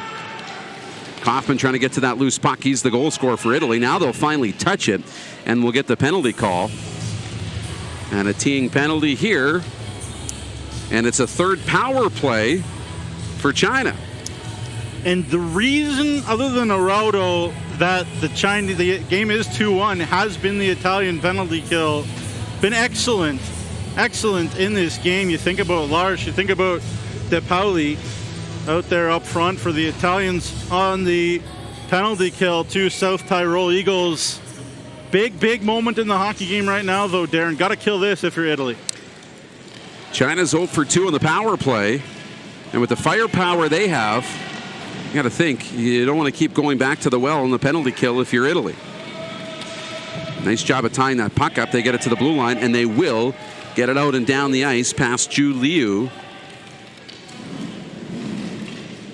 Kaufman trying to get to that loose puck. He's the goal scorer for Italy. Now they'll finally touch it, and we'll get the penalty call. And a teeing penalty here. And it's a third power play for China. And the reason, other than Arauto, that the game is 2-1 has been the Italian penalty kill. Been excellent in this game. You think about Lars, you think about De Pauli out there up front for the Italians on the penalty kill to South Tyrol Eagles. Big moment in the hockey game right now, though, Darren. Got to kill this if you're Italy. China's 0 for 2 on the power play. And with the firepower they have, you got to think, you don't want to keep going back to the well on the penalty kill if you're Italy. Nice job of tying that puck up. They get it to the blue line, and they will get it out and down the ice past Zhu Liu.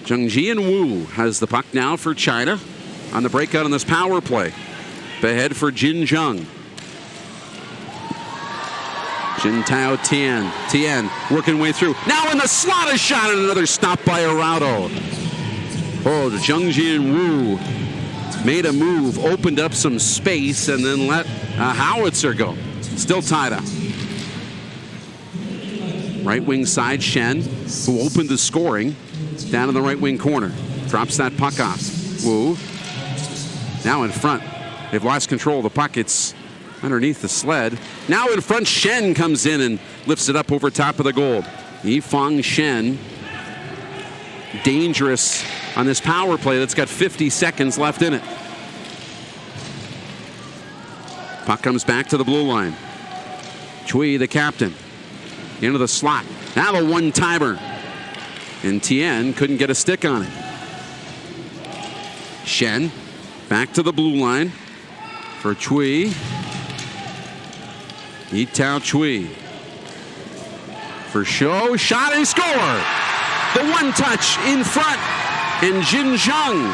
Zheng Jian Wu has the puck now for China on the breakout on this power play. Ahead for Jin Zheng. Jin Tao Tian. Tian working way through. Now in the slot, a shot, and another stop by Arauto. Oh, Zheng Jian Wu made a move, opened up some space, and then let a howitzer go. Still tied up. Right wing side, Shen, who opened the scoring, down in the right wing corner. Drops that puck off. Wu now in front. They've lost control of the puck. It's underneath the sled. Now in front, Shen comes in and lifts it up over top of the goal. Yifang Shen, dangerous on this power play that's got 50 seconds left in it. Puck comes back to the blue line. Chui, the captain, into the slot. Now the one-timer. And Tien couldn't get a stick on it. Shen back to the blue line for Chui. Yitao Chui for show. Shot and score. The one touch in front. And Jin Zheng,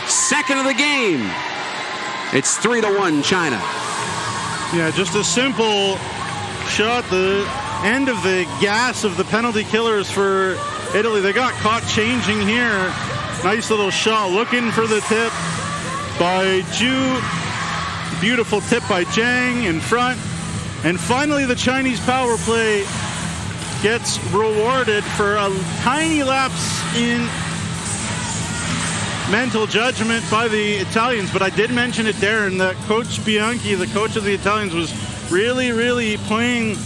second of the game. It's 3-1 China. Yeah, just a simple shot. The end of the gas of the penalty killers for Italy. They got caught changing here. Nice little shot, looking for the tip by Zhu. Beautiful tip by Zhang in front. And finally the Chinese power play gets rewarded for a tiny lapse in mental judgment by the Italians. But I did mention it, Darren, that Coach Bianchi, the coach of the Italians, was really playing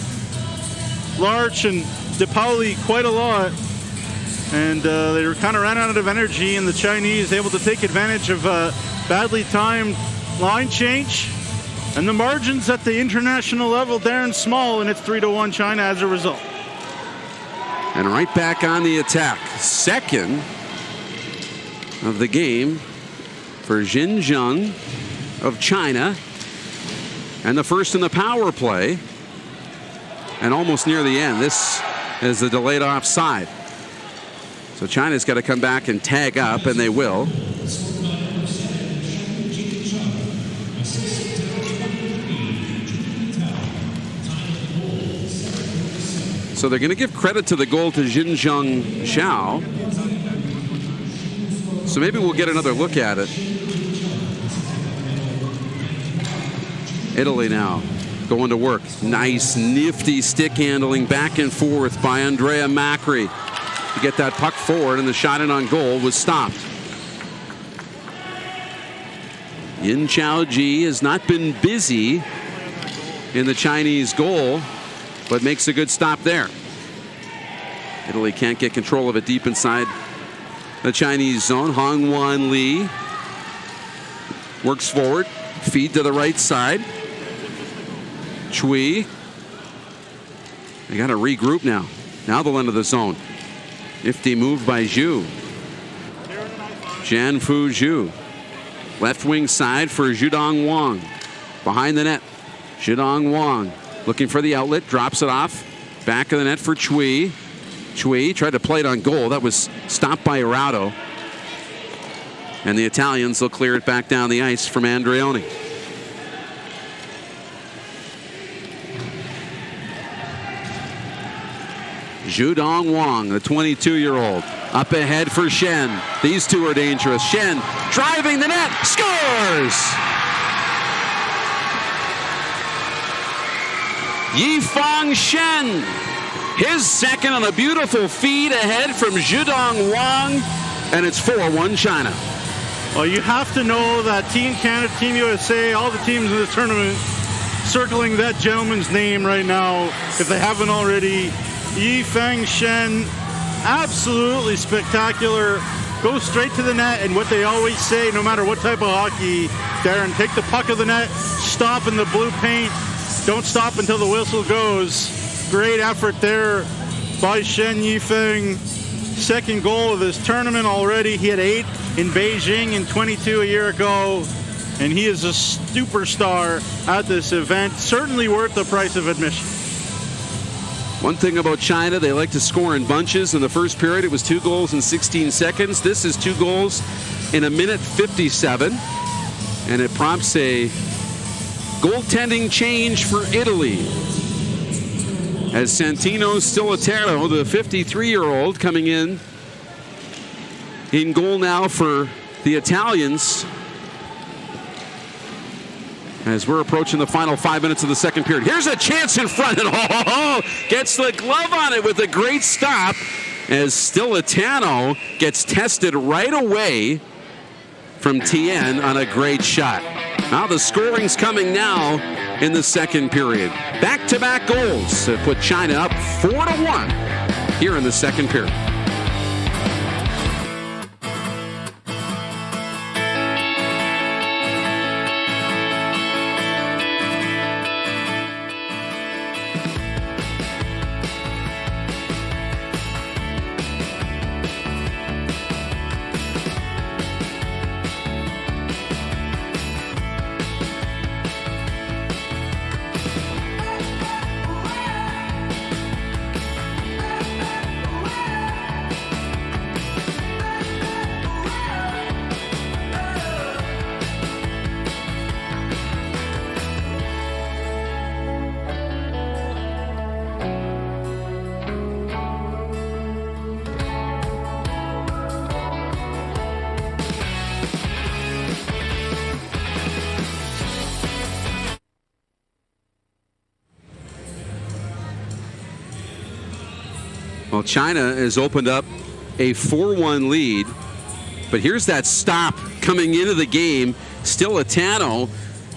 Larch and De Pauli quite a lot. And they were kind of ran out of energy, and the Chinese able to take advantage of a badly timed line change. And the margins at the international level, Darren, small, and it's 3-1 China as a result. And right back on the attack. Second of the game for Jin Zheng of China. And the first in the power play. And almost near the end. This is the delayed offside. So China's got to come back and tag up, and they will. So they're going to give credit to the goal to Jin Zheng Xiao. So maybe we'll get another look at it. Italy now going to work. Nice, nifty stick handling back and forth by Andrea Macri to get that puck forward, and the shot in on goal was stopped. Yin Chaoji has not been busy in the Chinese goal, but makes a good stop there. Italy can't get control of it deep inside the Chinese zone. Hongwan Li works forward, feed to the right side. Chui. They got to regroup now. Now they'll enter the zone. Nifty move by Zhu. Jianfu Zhu. Left wing side for Zhudong Wang. Behind the net. Zhudong Wang looking for the outlet. Drops it off. Back of the net for Chui. Chui tried to play it on goal. That was stopped by Arauto. And the Italians will clear it back down the ice from Andreoni. Zhudong Wang, the 22-year-old, up ahead for Shen. These two are dangerous. Shen driving the net, scores! Yifang Shen, his second on a beautiful feed ahead from Zhudong Wang, and it's 4-1 China. Well, you have to know that Team Canada, Team USA, all the teams in this tournament circling that gentleman's name right now, if they haven't already. Yifang Shen, absolutely spectacular. Goes straight to the net, and what they always say, no matter what type of hockey, Darren, take the puck of the net, stop in the blue paint, don't stop until the whistle goes. Great effort there by Shen Yifang. Second goal of this tournament already. He had 8 in Beijing in 22 a year ago, and he is a superstar at this event. Certainly worth the price of admission. One thing about China, they like to score in bunches. In the first period, it was 2 goals in 16 seconds. This is 2 goals in 1:57. And it prompts a goaltending change for Italy. As Santino Stilatero, the 53-year-old, coming in goal now for the Italians. As we're approaching the final 5 minutes of the second period. Here's a chance in front, and gets the glove on it with a great stop as Stilatano gets tested right away from TN on a great shot. Now the scoring's coming now in the second period. Back-to-back goals to put China up 4-1 here in the second period. Well, China has opened up a 4-1 lead, but here's that stop coming into the game. Stilatano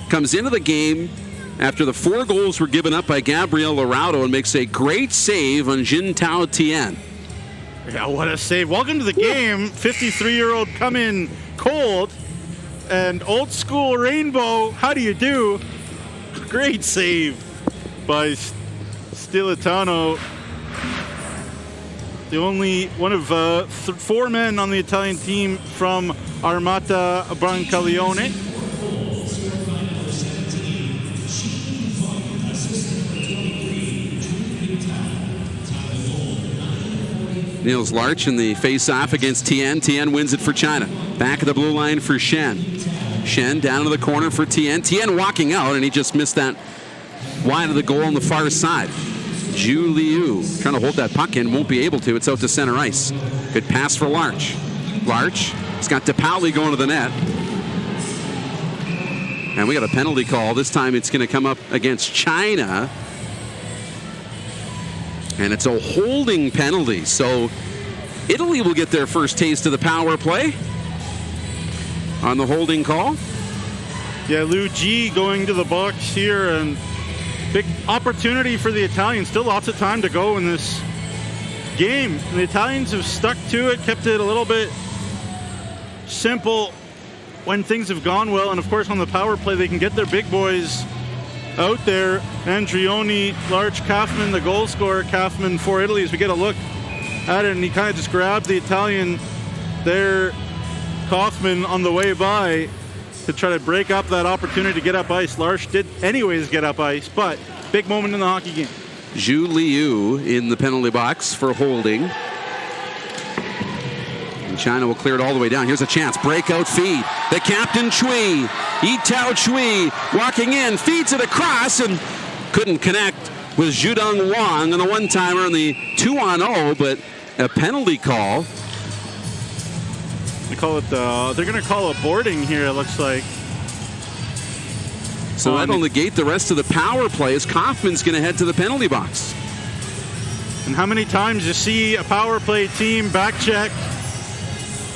comes into the game after the 4 goals were given up by Gabriel Laraudo and makes a great save on Jintao Tian. Yeah, what a save. Welcome to the game. 53-year-old come in cold, and old school Rainbow, how do you do? Great save by Stilatano. The only one of 4 men on the Italian team from Armata Brancaleone. Niels Larch in the face-off against Tien. Tien wins it for China. Back of the blue line for Shen. Shen down to the corner for Tien. Tien walking out, and he just missed that wide of the goal on the far side. Zhu Liu trying to hold that puck in, won't be able to. It's out to center ice. Good pass for Larch. Larch has got DePauli going to the net. And we got a penalty call. This time it's going to come up against China. And it's a holding penalty. So Italy will get their first taste of the power play on the holding call. Yeah, Lu Ji going to the box here, and big opportunity for the Italians. Still lots of time to go in this game. And the Italians have stuck to it, kept it a little bit simple when things have gone well. And of course, on the power play, they can get their big boys out there. Andreoni, Larch, Kaufman, the goal scorer, Kaufman for Italy. As we get a look at it, and he kind of just grabbed the Italian there, Kaufman, on the way by, to try to break up that opportunity to get up ice. Larch did anyways get up ice, but big moment in the hockey game. Zhu Liu in the penalty box for holding. China will clear it all the way down. Here's a chance. Breakout feed. The captain, Chui. Yitao Chui walking in. Feeds it across and couldn't connect with Zhudong Wang on the one-timer on the 2-on-0, but a penalty call. They call it, they're going to call a boarding here, it looks like. So that'll negate the rest of the power play as Kaufman's going to head to the penalty box. And how many times you see a power play team back check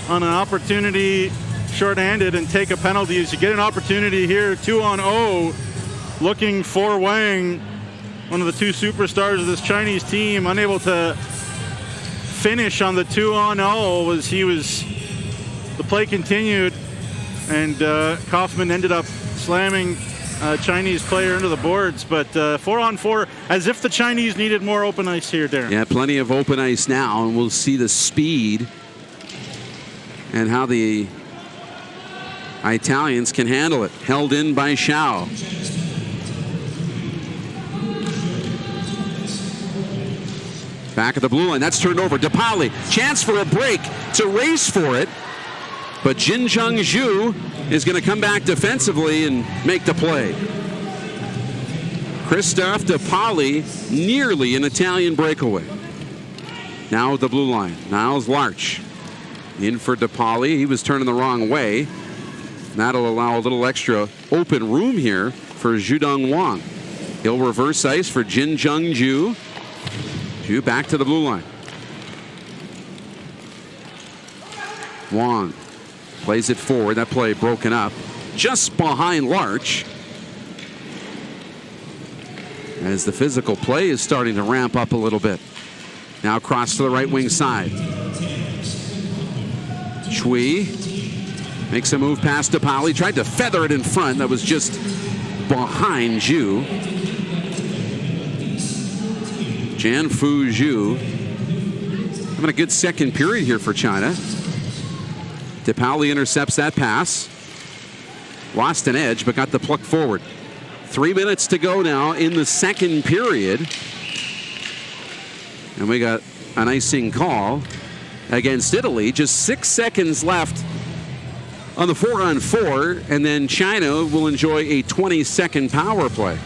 on an opportunity shorthanded and take a penalty? As you get an opportunity here, 2-on-0, looking for Wang, one of the two superstars of this Chinese team, unable to finish on the 2-on-0 as the play continued, and Kaufman ended up slamming a Chinese player into the boards. But 4-on-4, as if the Chinese needed more open ice here, Darren. Yeah, plenty of open ice now, and we'll see the speed and how the Italians can handle it. Held in by Xiao. Back at the blue line, that's turned over. DePauli, chance for a break. It's a race for it, but Jinjung Zhu is going to come back defensively and make the play. Christophe DePauli, nearly an Italian breakaway. Now with the blue line, Niles Larch in for DePauli. He was turning the wrong way. That'll allow a little extra open room here for Zhudong Wang. He'll reverse ice for Jinjung Zhu. Zhu back to the blue line. Wang plays it forward. That play broken up just behind Larch, as the physical play is starting to ramp up a little bit. Now across to the right wing side. Chui makes a move past DePauli. Tried to feather it in front. That was just behind Zhu. Jianfu Zhu having a good second period here for China. DePauli intercepts that pass. Lost an edge, but got the pluck forward. 3 minutes to go now in the second period. And we got an icing call against Italy. Just 6 seconds left on the 4-on-4, and then China will enjoy a 20-second power play.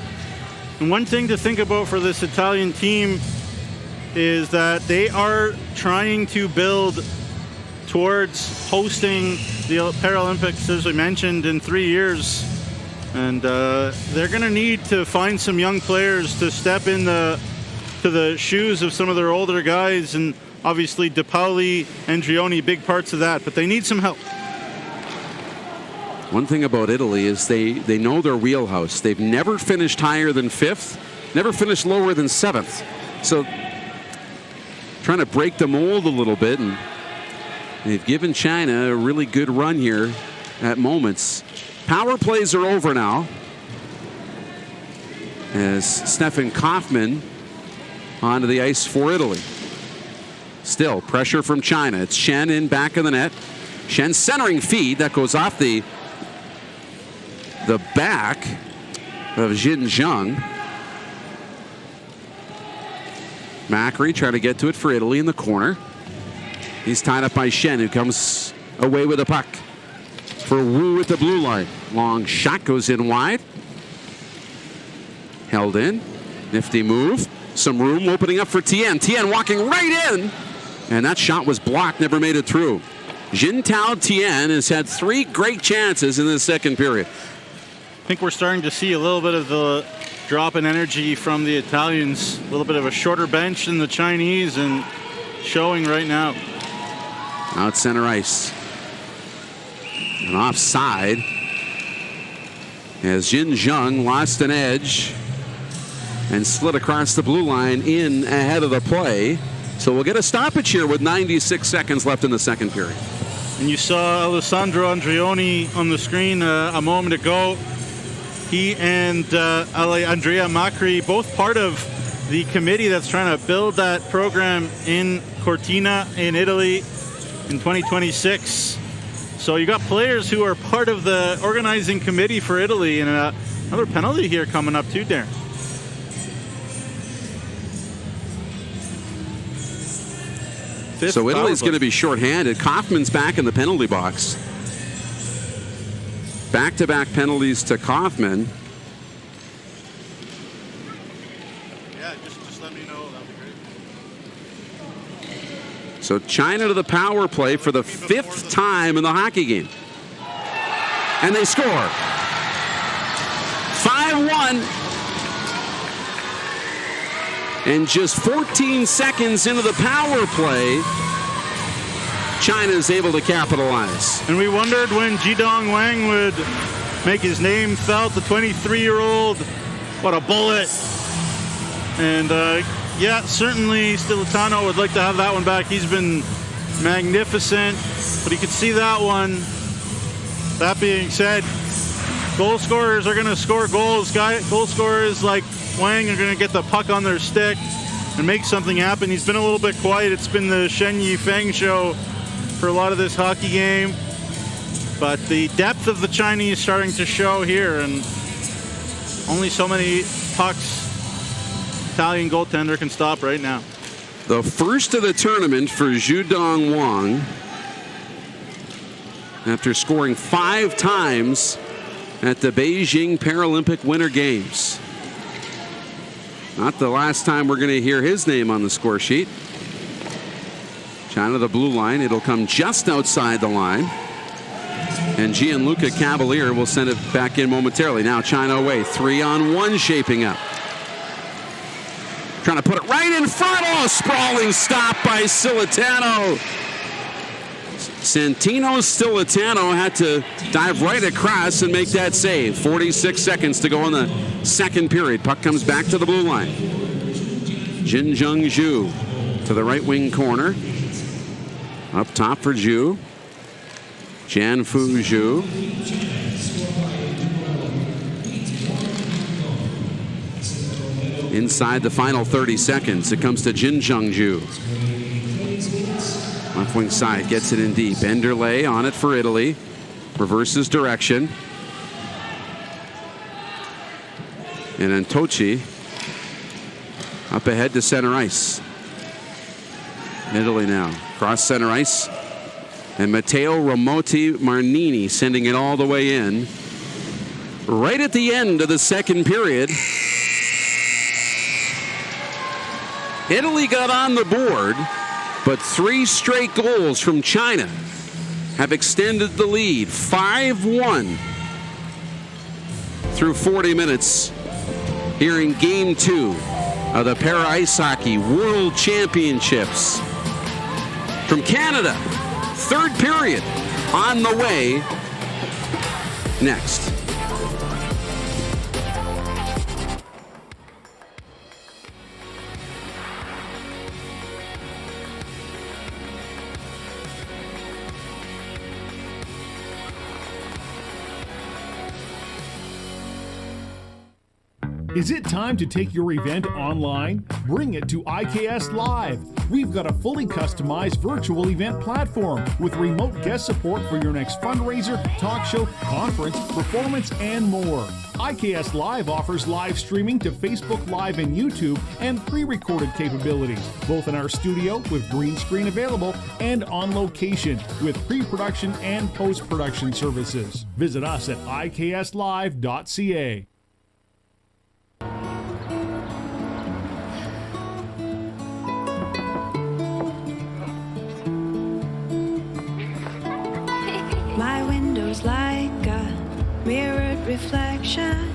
And one thing to think about for this Italian team is that they are trying to build towards hosting the Paralympics, as we mentioned, in 3 years. And they're going to need to find some young players to step in to the shoes of some of their older guys. And obviously DePauli and Drioni, big parts of that. But they need some help. One thing about Italy is they know their wheelhouse. They've never finished higher than 5th, never finished lower than 7th. So trying to break the mold a little bit, and they've given China a really good run here at moments. Power plays are over now, as Stefan Kaufmann onto the ice for Italy. Still pressure from China. It's Shen in back of the net. Shen centering feed that goes off the back of Jinjung. Macri trying to get to it for Italy in the corner. He's tied up by Shen, who comes away with the puck for Wu at the blue line. Long shot goes in wide. Held in. Nifty move. Some room opening up for Tien. Tien walking right in. And that shot was blocked, never made it through. Jintao Tien has had 3 great chances in the second period. I think we're starting to see a little bit of the drop in energy from the Italians. A little bit of a shorter bench than the Chinese, and showing right now. Out center ice. And offside, as Jinjung lost an edge and slid across the blue line in ahead of the play. So we'll get a stoppage here with 96 seconds left in the second period. And you saw Alessandro Andreoni on the screen a moment ago. He and Andrea Macri, both part of the committee that's trying to build that program in Cortina in Italy in 2026. So you got players who are part of the organizing committee for Italy, and another penalty here coming up too, Darren. So Italy's going to be shorthanded. Kaufman's back in the penalty box. Back-to-back penalties to Kaufman. Yeah, just let me know. That'd be great. So China to the power play for the 5th time in the hockey game. And they score. 5-1. And just 14 seconds into the power play, China is able to capitalize. And we wondered when Jidong Wang would make his name felt, the 23-year-old. What a bullet. And yeah, certainly Stilitano would like to have that one back. He's been magnificent, but you could see that one. That being said, goal scorers are going to score goals. Goal scorers like Wang are going to get the puck on their stick and make something happen. He's been a little bit quiet. It's been the Shen Yifeng show for a lot of this hockey game. But the depth of the Chinese starting to show here, and only so many pucks Italian goaltender can stop right now. The first of the tournament for Jidong Wang, after scoring 5 times at the Beijing Paralympic Winter Games. Not the last time we're going to hear his name on the score sheet. China the blue line. It'll come just outside the line. And Gianluca Cavalier will send it back in momentarily. Now China away. 3-on-1 shaping up. Trying to put it right in front. Oh, sprawling stop by Stilitano. Santino Stilitano had to dive right across and make that save. 46 seconds to go in the second period. Puck comes back to the blue line. Jin Jung Zhu to the right wing corner. Up top for Zhu. Jan Fu Zhu. Inside the final 30 seconds, it comes to Jin Jung Zhu. Left wing side, gets it in deep. Enderley on it for Italy. Reverses direction. And Antochi up ahead to center ice. Italy now. Cross center ice. And Matteo Ramoti Marnini sending it all the way in. Right at the end of the second period. Italy got on the board, but 3 straight goals from China have extended the lead. 5-1 through 40 minutes here in Game 2 of the Para Ice Hockey World Championships. From Canada, third period on the way next. Is it time to take your event online? Bring it to IKS Live. We've got a fully customized virtual event platform with remote guest support for your next fundraiser, talk show, conference, performance, and more. IKS Live offers live streaming to Facebook Live and YouTube and pre-recorded capabilities, both in our studio with green screen available and on location with pre-production and post-production services. Visit us at ikslive.ca. My window's like a mirrored reflection.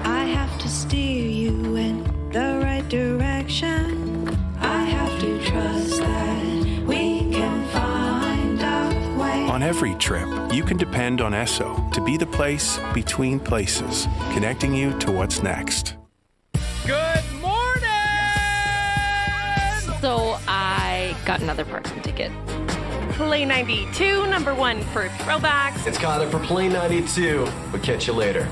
I have to steer you in the right direction. I have to trust that we can find a way. On every trip, you can depend on Esso to be the place between places, connecting you to what's next. Good morning! So I got another parking ticket. Play 92, number 1 for throwbacks. It's Connor for Play 92. We'll catch you later.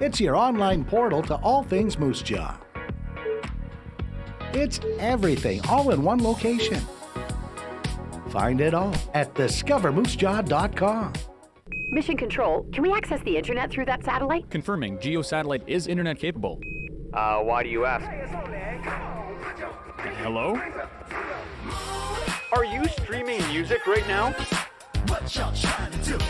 It's your online portal to all things Moose Jaw. It's everything, all in one location. Find it all at discovermoosejaw.com. Mission Control, can we access the internet through that satellite? Confirming, GEO satellite is internet capable. Why do you ask? Hello? Are you streaming music right now? What y'all trying to do?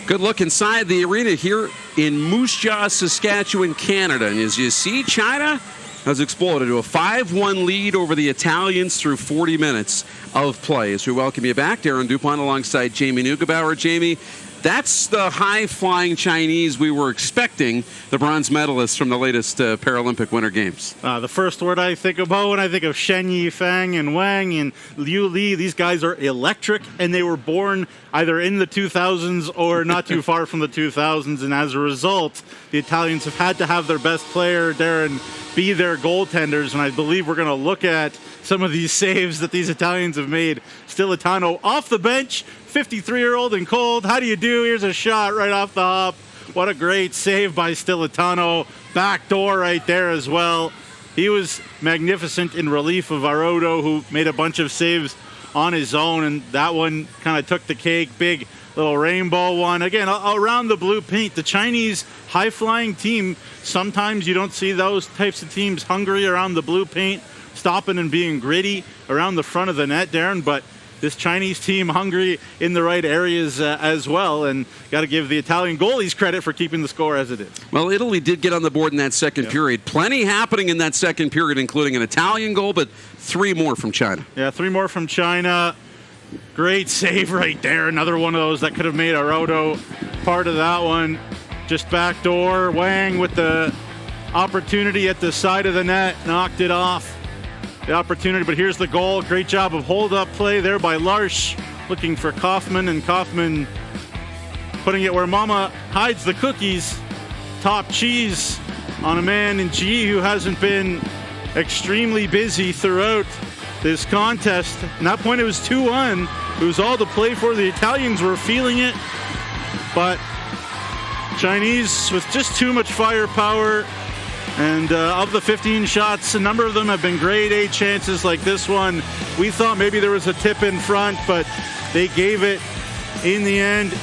Good look inside the arena here in Moose Jaw, Saskatchewan, Canada. And as you see, China has exploded to a 5-1 lead over the Italians through 40 minutes of play. As we welcome you back, Darren Dupont alongside Jamie Neugebauer. Jamie, that's the high-flying Chinese we were expecting, the bronze medalists from the latest Paralympic Winter Games. The first word I think about when I think of Shen Yifeng and Wang and Liu Li, these guys are electric, and they were born either in the 2000s or not too far from the 2000s, and as a result, the Italians have had to have their best player, Darren, be their goaltenders, and I believe we're going to look at some of these saves that these Italians have made. Stilitano off the bench, 53-year-old and cold. How do you do? Here's a shot right off the hop. What a great save by Stilitano. Back door right there as well. He was magnificent in relief of Arodo, who made a bunch of saves on his own, and that one kind of took the cake. Big little rainbow one. Again, around the blue paint, the Chinese high-flying team, sometimes you don't see those types of teams hungry around the blue paint, stopping and being gritty around the front of the net, Darren, but this Chinese team hungry in the right areas as well, and got to give the Italian goalies credit for keeping the score as it is. Well, Italy did get on the board in that second period. Plenty happening in that second period, including an Italian goal, but 3 more from China. Yeah, 3 more from China. Great save right there. Another one of those that could have made Arodo part of that one. Just backdoor. Wang with the opportunity at the side of the net, knocked it off. The opportunity, but here's the goal. Great job of hold-up play there by Larsh, looking for Kaufman, and Kaufman putting it where Mama hides the cookies. Top cheese on a man in G who hasn't been extremely busy throughout this contest. At that point, it was 2-1. It was all to play for. The Italians were feeling it, but Chinese with just too much firepower. And of the 15 shots, a number of them have been grade A chances like this one. We thought maybe there was a tip in front, but they gave it in the end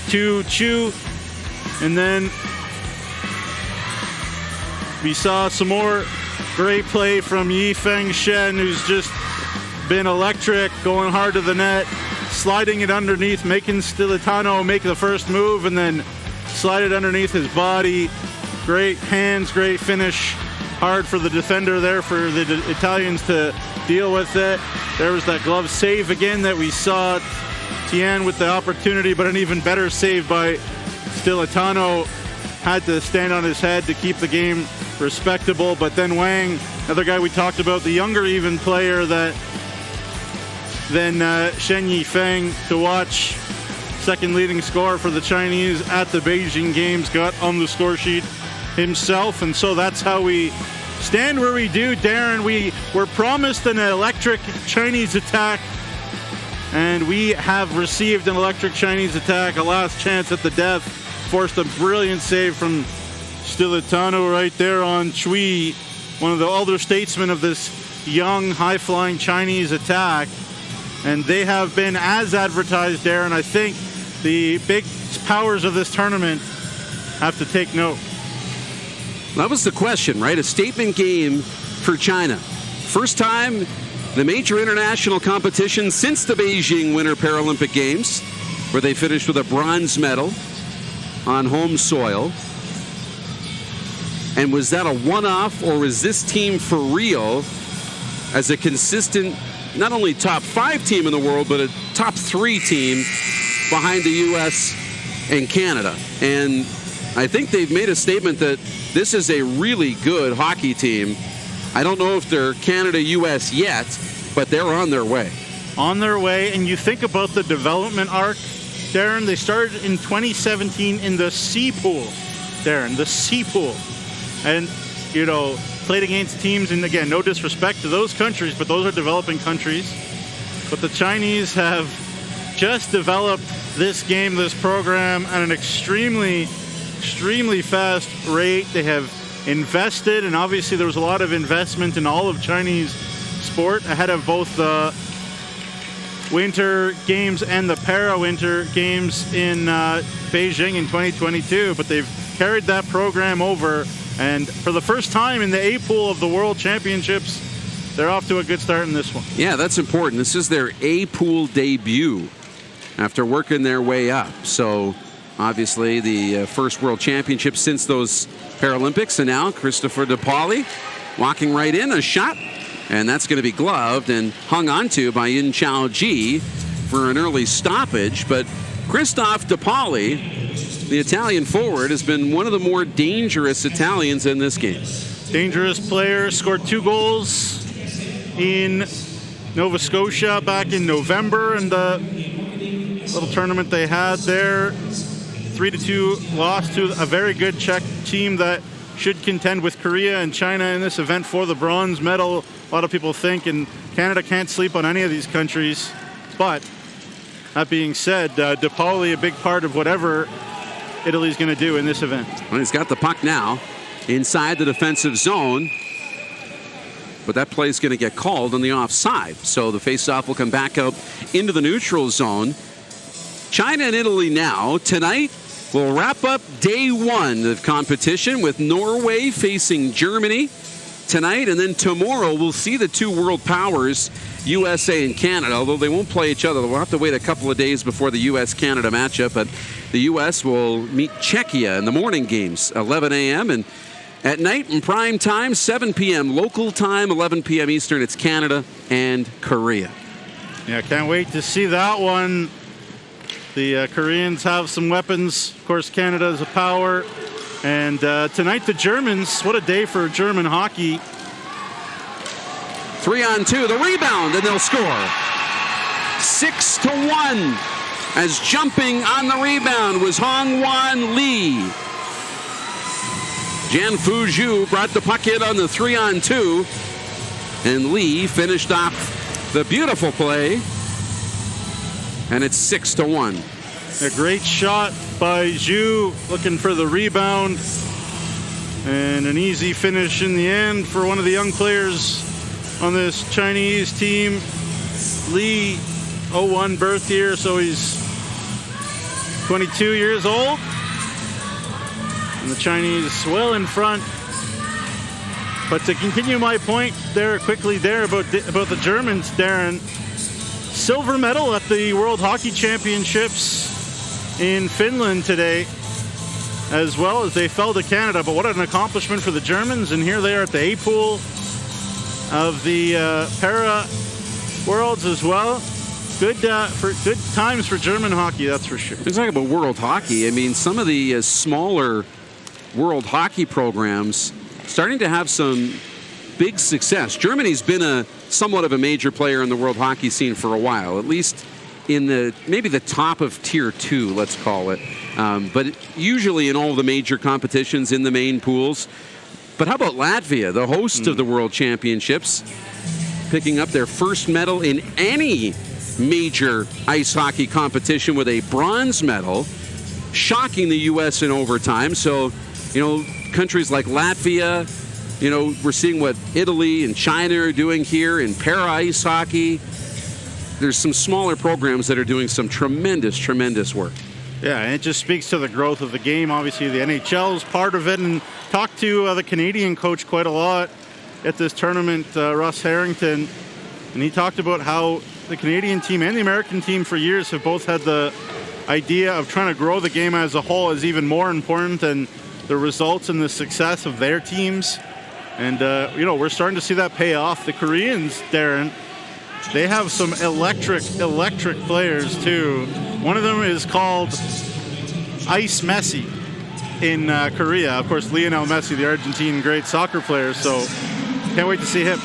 to Chu. And then we saw some more great play from Yifeng Shen, who's just been electric, going hard to the net, sliding it underneath, making Stilitano make the first move, and then slide it underneath his body. Great hands, great finish. Hard for the defender there for the Italians to deal with it. There was that glove save again that we saw. Tian with the opportunity, but an even better save by Stilitano. Had to stand on his head to keep the game respectable. But then Wang, another guy we talked about, the younger even player than Shen Yifeng to watch. Second leading scorer for the Chinese at the Beijing Games, got on the score sheet himself, and so that's how we stand where we do, Darren. We were promised an electric Chinese attack, and we have received an electric Chinese attack. A last chance at the death, forced a brilliant save from Stilitano right there on Chui, one of the elder statesmen of this young, high-flying Chinese attack, and they have been as advertised, Darren. I think the big powers of this tournament have to take note. That was the question, right? A statement game for China. First time the major international competition since the Beijing Winter Paralympic Games, where they finished with a bronze medal on home soil. And was that a one-off, or was this team for real as a consistent, not only top 5 team in the world, but a top 3 team behind the U.S. and Canada? And I think they've made a statement that this is a really good hockey team. I don't know if they're Canada-U.S. yet, but they're on their way. On their way, and you think about the development arc, Darren, they started in 2017 in the C pool, Darren, the C pool. And, you know, played against teams, and again, no disrespect to those countries, but those are developing countries. But the Chinese have just developed this game, this program, at an extremely fast rate. They have invested, and obviously there was a lot of investment in all of Chinese sport ahead of both the Winter Games and the Para-Winter Games in Beijing in 2022. But they've carried that program over, and for the first time in the A pool of the World Championships, they're off to a good start in this one. Yeah, that's important. This is their A pool debut after working their way up. So Obviously, the first World Championship since those Paralympics. And now Christopher DePauli walking right in, a shot. And that's going to be gloved and hung onto by Yin Chao Ji for an early stoppage. But Christophe DePauli, the Italian forward, has been one of the more dangerous Italians in this game. Dangerous player, scored 2 goals in Nova Scotia back in November in the little tournament they had there. 3-2 loss to a very good Czech team that should contend with Korea and China in this event for the bronze medal. A lot of people think, and Canada can't sleep on any of these countries. But that being said, DePauli a big part of whatever Italy's going to do in this event. Well, he's got the puck now inside the defensive zone. But that play is going to get called on the offside. So the faceoff will come back out into the neutral zone. China and Italy now. Tonight will wrap up day 1 of competition with Norway facing Germany tonight. And then tomorrow we'll see the 2 world powers, USA and Canada, although they won't play each other. We'll have to wait a couple of days before the U.S.-Canada matchup. But the U.S. will meet Czechia in the morning games, 11 a.m. And at night in prime time, 7 p.m. local time, 11 p.m. Eastern, it's Canada and Korea. Yeah, can't wait to see that one. The Koreans have some weapons. Of course, Canada is a power. And tonight, the Germans, what a day for German hockey. 3-on-2, the rebound, and they'll score. 6-1, as jumping on the rebound was Hong-Wan Lee. Jan Fuzhu brought the puck in on the 3-on-2, and Lee finished off the beautiful play, and it's 6-1. A great shot by Zhu, looking for the rebound, and an easy finish in the end for one of the young players on this Chinese team. Lee, 01 birth year, so he's 22 years old. And the Chinese well in front. But to continue my point there quickly there about the Germans, Darren, silver medal at the World Hockey Championships in Finland today, as well as they fell to Canada. But what an accomplishment for the Germans. And here they are at the A pool of the Para Worlds as well. Good times for German hockey, that's for sure. Let's talk about world hockey. I mean, some of the smaller world hockey programs starting to have some big success. Germany's been somewhat of a major player in the world hockey scene for a while, at least in maybe the top of tier 2, let's call it. But usually in all the major competitions in the main pools. But how about Latvia, the host of the World Championships, picking up their first medal in any major ice hockey competition with a bronze medal, shocking the U.S. in overtime. So, countries like Latvia, we're seeing what Italy and China are doing here in para ice hockey. There's some smaller programs that are doing some tremendous work. Yeah, and it just speaks to the growth of the game. Obviously, the NHL is part of it, and talked to the Canadian coach quite a lot at this tournament, Russ Harrington, and he talked about how the Canadian team and the American team for years have both had the idea of trying to grow the game as a whole is even more important than the results and the success of their teams. And, we're starting to see that pay off. The Koreans, Darren, they have some electric players, too. One of them is called Ice Messi in Korea. Of course, Lionel Messi, the Argentine great soccer player. So can't wait to see him.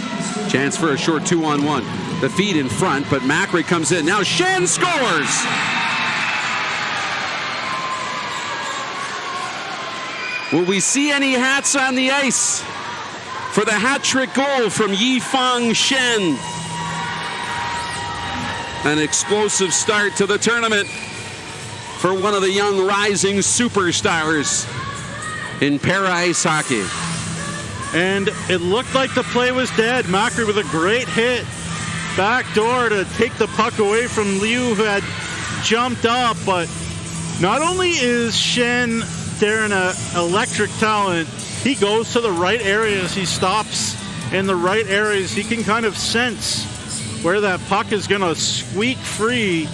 Chance for a short 2-on-1. The feed in front, but Macri comes in. Now Shen scores! Will we see any hats on the ice for the hat-trick goal from Yifang Shen? An explosive start to the tournament for one of the young rising superstars in para ice hockey. And it looked like the play was dead. Macri with a great hit. Back door to take the puck away from Liu, who had jumped up. But not only is Shen, Darren, an electric talent, he goes to the right areas. He stops in the right areas. He can kind of sense where that puck is going to squeak free.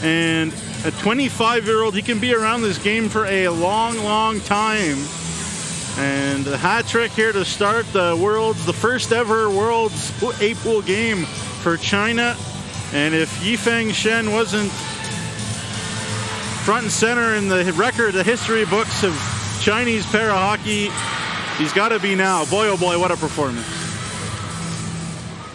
And a 25-year-old. He can be around this game for a long, long time. And the hat trick here to start the first ever World's 8-pool game for China. And if Yifeng Shen wasn't front and center in the history books of Chinese para hockey, he's got to be now. Boy, oh boy, what a performance.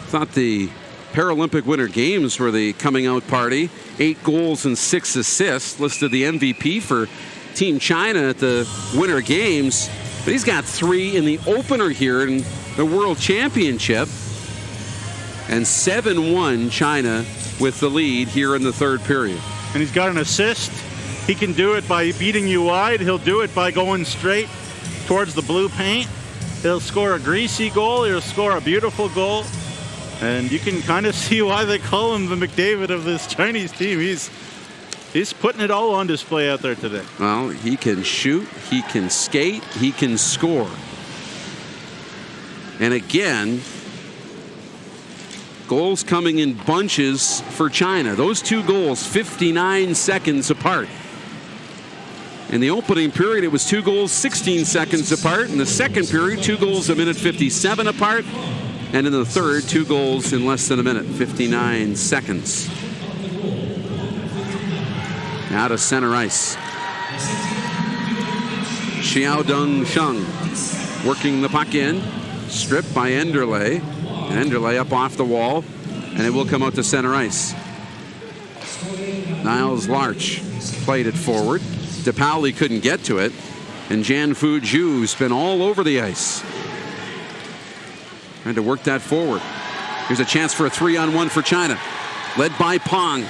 Thought the Paralympic Winter Games were the coming out party. 8 goals and 6 assists. Listed the MVP for Team China at the Winter Games. But he's got 3 in the opener here in the World Championship. And 7-1 China with the lead here in the third period. And he's got an assist. He can do it by beating you wide. He'll do it by going straight towards the blue paint. He'll score a greasy goal. He'll score a beautiful goal. And you can kind of see why they call him the McDavid of this Chinese team. He's putting it all on display out there today. Well, he can shoot, he can skate, he can score. And again, goals coming in bunches for China. Those 2 goals, 59 seconds apart. In the opening period, it was 2 goals, 16 seconds apart. In the second period, 2 goals, a minute 57 apart. And in the third, 2 goals in less than a minute, 59 seconds. Now to center ice. Xiaodong Sheng working the puck in. Stripped by Enderle. And Enderle up off the wall. And it will come out to center ice. Niles Larch played it forward. DePauli couldn't get to it. And Jianfu Zhu's been all over the ice. Trying to work that forward. Here's a chance for a 3-on-1 for China. Led by Pong.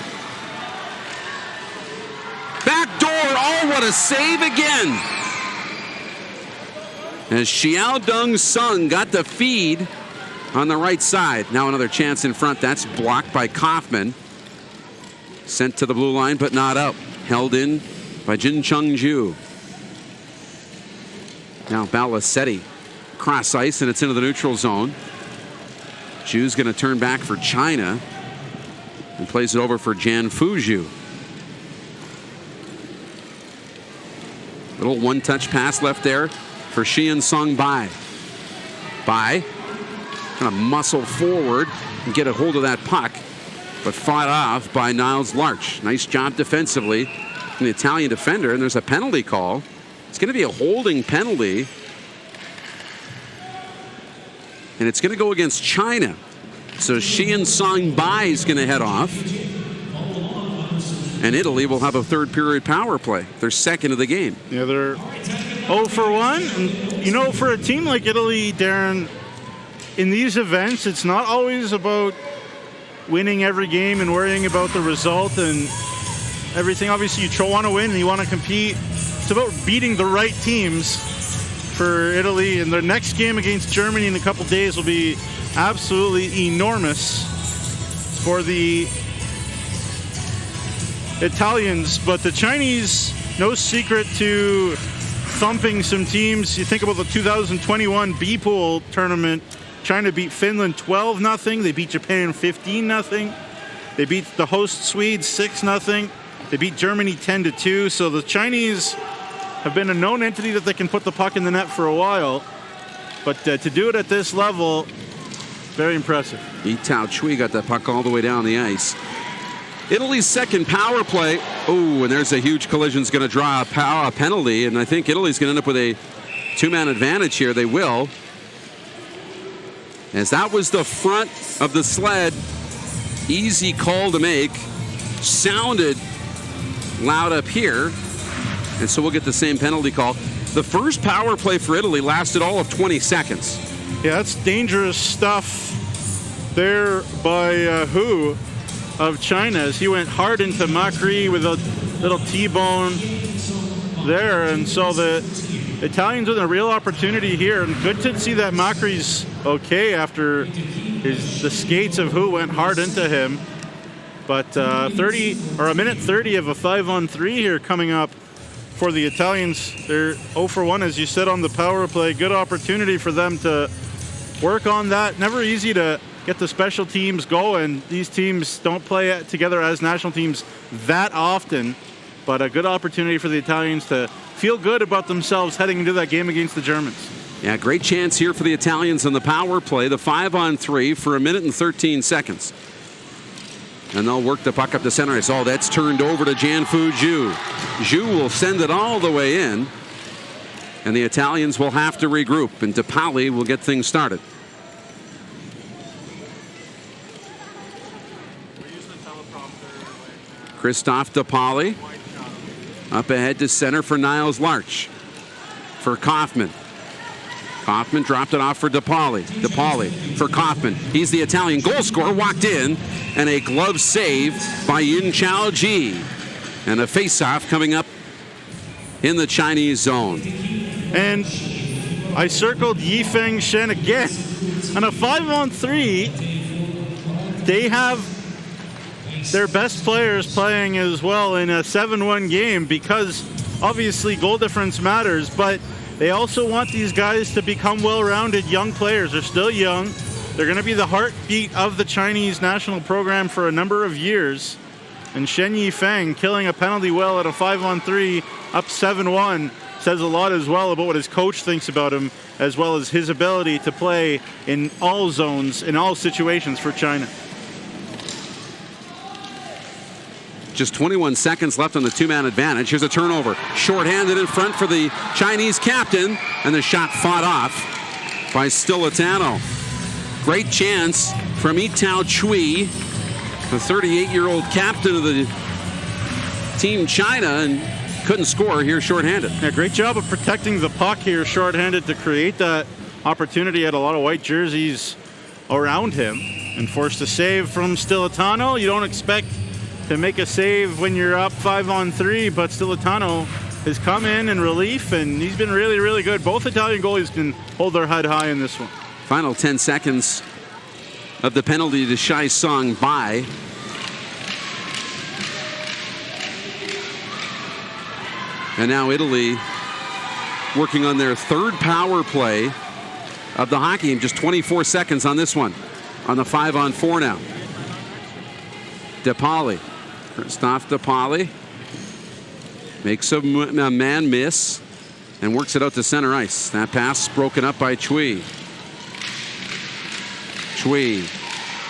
Back door. Oh, what a save again. As Xiaodong Sung got the feed on the right side. Now another chance in front. That's blocked by Kaufman. Sent to the blue line, but not out. Held in by Jin Chung Ju. Now Balasetti. Cross ice, and it's into the neutral zone. Ju's going to turn back for China and plays it over for Jianfu Zhu. Little one-touch pass left there for Xian Song Bai. Bai kind of muscle forward and get a hold of that puck, but fought off by Niles Larch. Nice job defensively from the Italian defender, and there's a penalty call. It's going to be a holding penalty. And it's going to go against China. So Xian Song Bai is going to head off. And Italy will have a third period power play. Their second of the game. Yeah, they're 0 for 1. And, you know, for a team like Italy, Darren, in these events, it's not always about winning every game and worrying about the result and everything. Obviously, you want to win and you want to compete. It's about beating the right teams. For Italy, and their next game against Germany in a couple days will be absolutely enormous for the Italians. But the Chinese, no secret to thumping some teams. You think about the 2021 B pool tournament. China beat Finland 12-0. They beat Japan 15-0. They beat the host Swedes 6-0. They beat Germany 10-2. So the Chinese have been a known entity that they can put the puck in the net for a while. But to do it at this level, very impressive. Yi Tao Chui got that puck all the way down the ice. Italy's second power play. Oh, and there's a huge collision. Is going to draw a penalty, and I think Italy's going to end up with a 2-man advantage here. They will. As that was the front of the sled. Easy call to make. Sounded loud up here. And so we'll get the same penalty call. The first power play for Italy lasted all of 20 seconds. Yeah, that's dangerous stuff there by Hu of China as he went hard into Macri with a little T-bone there. And so the Italians with a real opportunity here. And good to see that Macri's okay after the skates of Hu went hard into him. But a minute 30 of a 5-on-3 here coming up for the Italians. They're 0 for 1, as you said, on the power play. Good opportunity for them to work on that. Never easy to get the special teams going. These teams don't play together as national teams that often, but a good opportunity for the Italians to feel good about themselves heading into that game against the Germans. Yeah, great chance here for the Italians on the power play, the 5-on-3 for 1 minute and 13 seconds. And they'll work the puck up to center ice. Oh, that's turned over to Jianfu Zhu. Zhu will send it all the way in, and the Italians will have to regroup, and DePaoli will get things started. Christophe DePaoli up ahead to center for Niles Larch. For Kaufman. Kaufman dropped it off for DePaoli. DePaoli for Kaufman. He's the Italian goal scorer, walked in, and a glove save by Yun Chao Ji. And a face-off coming up in the Chinese zone. And I circled Yifeng Shen again. On a 5-on-3, they have their best players playing as well in a 7-1 game, because obviously goal difference matters, but they also want these guys to become well-rounded young players. They're still young. They're going to be the heartbeat of the Chinese national program for a number of years. And Shen Yifeng killing a penalty well at a 5-on-3, up 7-1, says a lot as well about what his coach thinks about him, as well as his ability to play in all zones, in all situations for China. Just 21 seconds left on the two-man advantage. Here's a turnover. Shorthanded in front for the Chinese captain, and the shot fought off by Stilitano. Great chance from Itao Chui, the 38-year-old captain of the Team China, and couldn't score here shorthanded. Yeah, great job of protecting the puck here shorthanded to create that opportunity. Had a lot of white jerseys around him and forced a save from Stilitano. You don't expect to make a save when you're up 5-on-3, but Stilitano has come in relief, and he's been really, really good. Both Italian goalies can hold their head high in this one. Final 10 seconds of the penalty to Shai Song Bai. And now Italy working on their third power play of the hockey game. Just 24 seconds on this one, on the 5-on-4 now. DePaoli. Christophe DePaoli makes a man miss and works it out to center ice. That pass broken up by Chui. Chui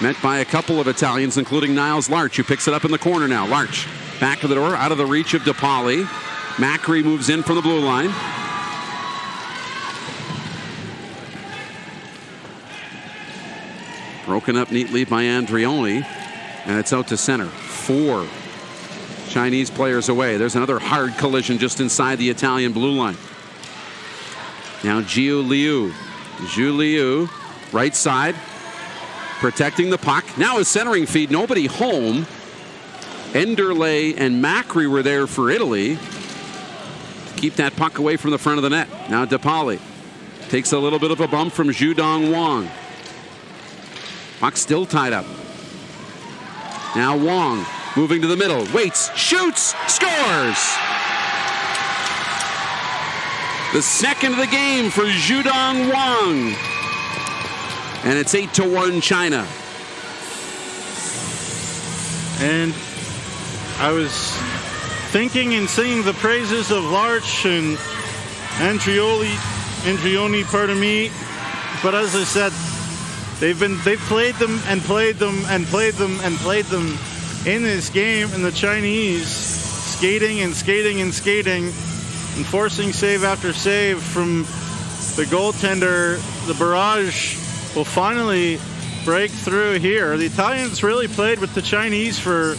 met by a couple of Italians, including Niles Larch, who picks it up in the corner now. Larch back of the door, out of the reach of DePaoli. Macri moves in from the blue line. Broken up neatly by Andrioni, and it's out to center. 4 Chinese players away. There's another hard collision just inside the Italian blue line. Now Zhu Liu. Zhu Liu, right side, protecting the puck. Now a centering feed, nobody home. Enderle and Macri were there for Italy to keep that puck away from the front of the net. Now DePaoli takes a little bit of a bump from Zhu Dong Wang. Puck still tied up. Now Wang moving to the middle, waits, shoots, scores! The second of the game for Zhu Dong Wang. And it's 8-1 China. And I was thinking and singing the praises of Larch and Andrioni, pardon me. But as I said, they've played them and played them and played them and played them in this game, and the Chinese skating and skating and skating and forcing save after save from the goaltender. The barrage will finally break through here. The Italians really played with the Chinese for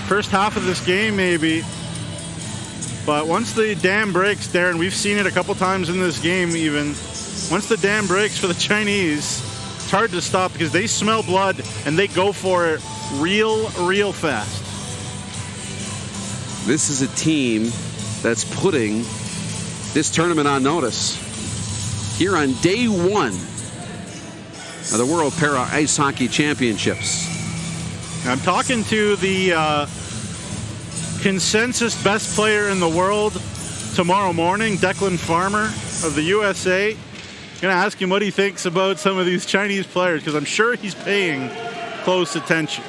first half of this game maybe, but once the dam breaks, Darren, we've seen it a couple times in this game even, once the dam breaks for the Chinese, it's hard to stop because they smell blood and they go for it real fast. This is a team that's putting this tournament on notice. Here on day 1 of the World Para Ice Hockey Championships. I'm talking to the consensus best player in the world tomorrow morning, Declan Farmer of the USA. Going to ask him what he thinks about some of these Chinese players, because I'm sure he's paying close attention.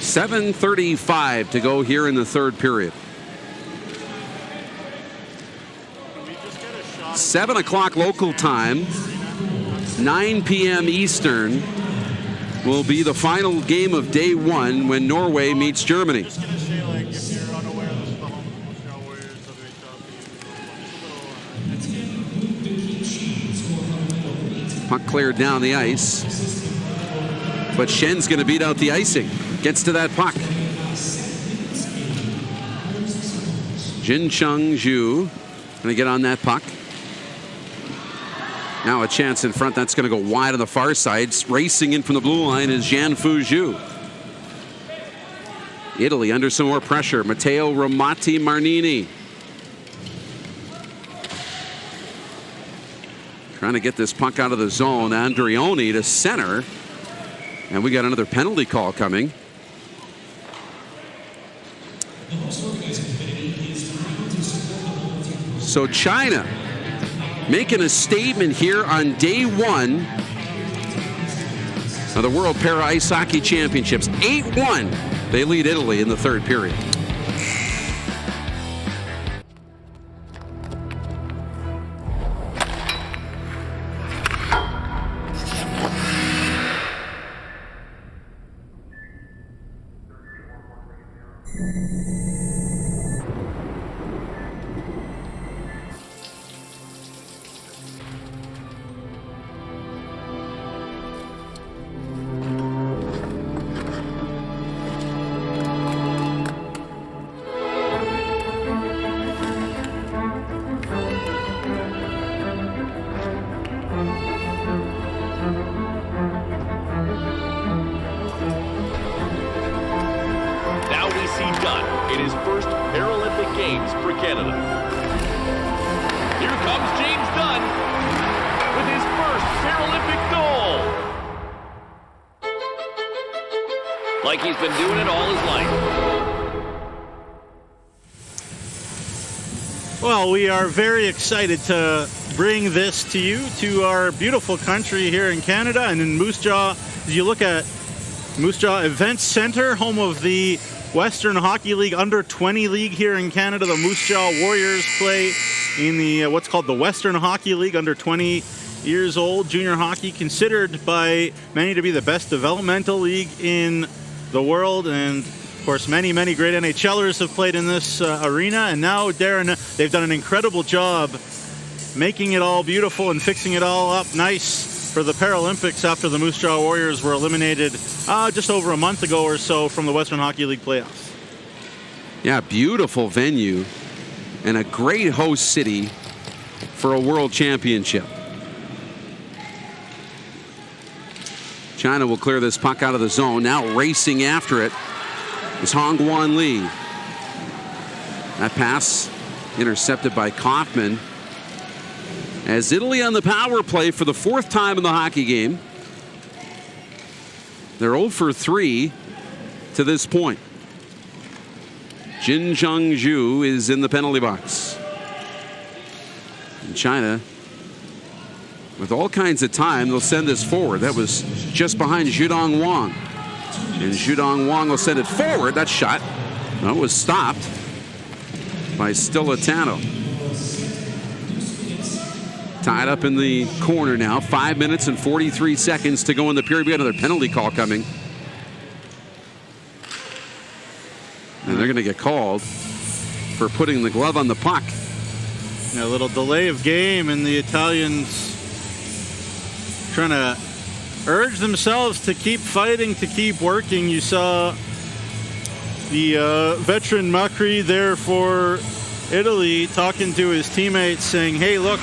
.735 to go here in the third period. 7 o'clock local time, 9 p.m. Eastern will be the final game of day one when Norway meets Germany. Puck cleared down the ice, but Schen's going to beat out the icing. Gets to that puck. Jin Chung Zhu going to get on that puck. Now a chance in front. That's going to go wide on the far side. Racing in from the blue line is Jianfu Zhu. Italy under some more pressure. Matteo Ramati Marnini. Trying to get this puck out of the zone. Andrioni to center. And we got another penalty call coming. So China making a statement here on day one of the World Para Ice Hockey Championships. 8-1. They lead Italy in the third period. In his first Paralympic Games for Canada. Here comes James Dunn with his first Paralympic goal. Like he's been doing it all his life. Well, we are very excited to bring this to you, to our beautiful country here in Canada. And in Moose Jaw, as you look at Moose Jaw Events Center, home of the Western Hockey League Under-20 League here in Canada. The Moose Jaw Warriors play in the what's called the Western Hockey League, under 20 years old. Junior hockey, considered by many to be the best developmental league in the world. And, of course, many, many great NHLers have played in this arena. And now, Darren, they've done an incredible job making it all beautiful and fixing it all up nice for the Paralympics after the Moose Jaw Warriors were eliminated just over a month ago or so from the Western Hockey League playoffs. Yeah, beautiful venue and a great host city for a world championship. China will clear this puck out of the zone. Now racing after it is Hongguan Lee. That pass intercepted by Kaufman. As Italy on the power play for the fourth time in the hockey game. They're 0 for 3 to this point. Jin Chung Zhu is in the penalty box. And China, with all kinds of time, they'll send this forward. That was just behind Zhudong Wang. And Zhudong Wang will send it forward. That shot was stopped by Stilatano. Tied up in the corner now. 5 minutes and 43 seconds to go in the period. We got another penalty call coming. And they're going to get called for putting the glove on the puck. A little delay of game, and the Italians trying to urge themselves to keep fighting, to keep working. You saw the veteran Macri there for Italy talking to his teammates saying, hey, look,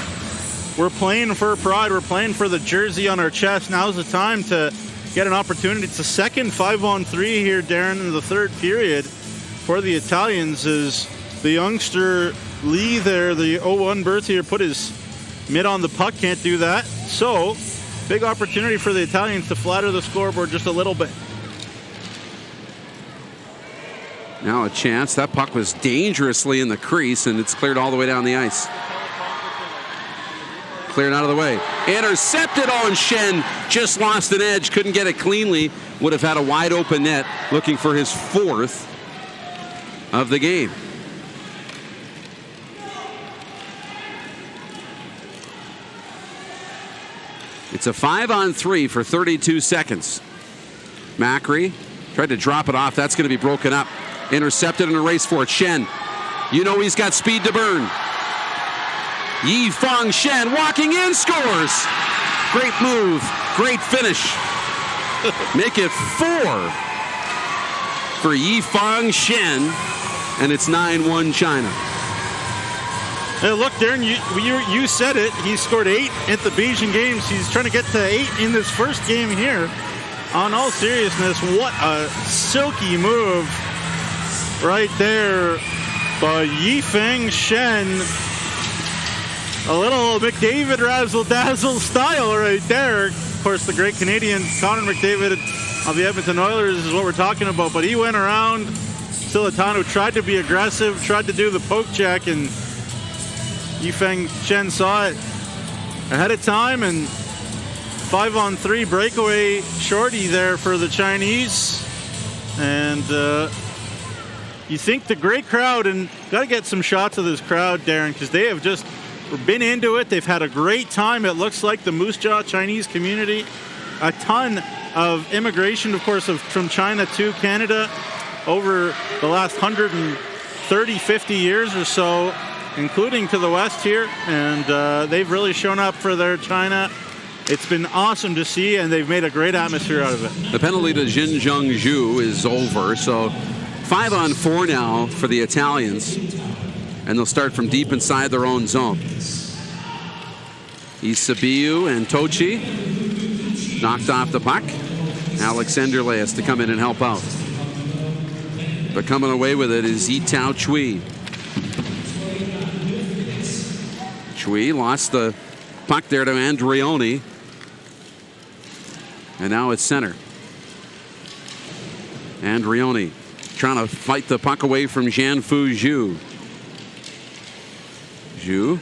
we're playing for pride. We're playing for the jersey on our chest. Now's the time to get an opportunity. It's the second 5-on-3 here, Darren, in the third period for the Italians, as the youngster Lee there, the 0-1 berth here, put his mitt on the puck. Can't do that. So, big opportunity for the Italians to flatter the scoreboard just a little bit. Now a chance. That puck was dangerously in the crease, and it's cleared all the way down the ice. Cleared out of the way. Intercepted. Oh, and Schenn just lost an edge. Couldn't get it cleanly. Would have had a wide open net. Looking for his 4th of the game. It's a 5-on-3 for 32 seconds. Macri tried to drop it off. That's going to be broken up. Intercepted in a race for it. Schenn. You know he's got speed to burn. Yifeng Schenn walking in, scores. Great move. Great finish. Make it 4 for Yifeng Schenn. And it's 9-1 China. Hey, look, Darren, you said it. He scored 8 at the Beijing Games. He's trying to get to 8 in this first game here. On all seriousness, what a silky move right there by Yifeng Schenn. A little McDavid razzle-dazzle style right there. Of course, the great Canadian Connor McDavid of the Edmonton Oilers is what we're talking about. But he went around. Silitano tried to be aggressive, tried to do the poke check, and Yifeng Schenn saw it ahead of time, and 5-on-3 breakaway shorty there for the Chinese. And you think the great crowd, and got to get some shots of this crowd, Darren, because they have just been into it. They've had a great time. It looks like the Moose Jaw Chinese community, a ton of immigration, of course, from China to Canada over the last 130, 50 years or so, including to the west here, and they've really shown up for their China. It's been awesome to see, and they've made a great atmosphere out of it. The penalty to Jin Jung Zhu is over, so 5-on-4 now for the Italians, and they'll start from deep inside their own zone. Isabiu and Tochi knocked off the puck. Alex Enderle has to come in and help out. But coming away with it is Yitao Chui. Chui lost the puck there to Andreoni. And now it's center. Andreoni trying to fight the puck away from Jianfu Zhu. Zhu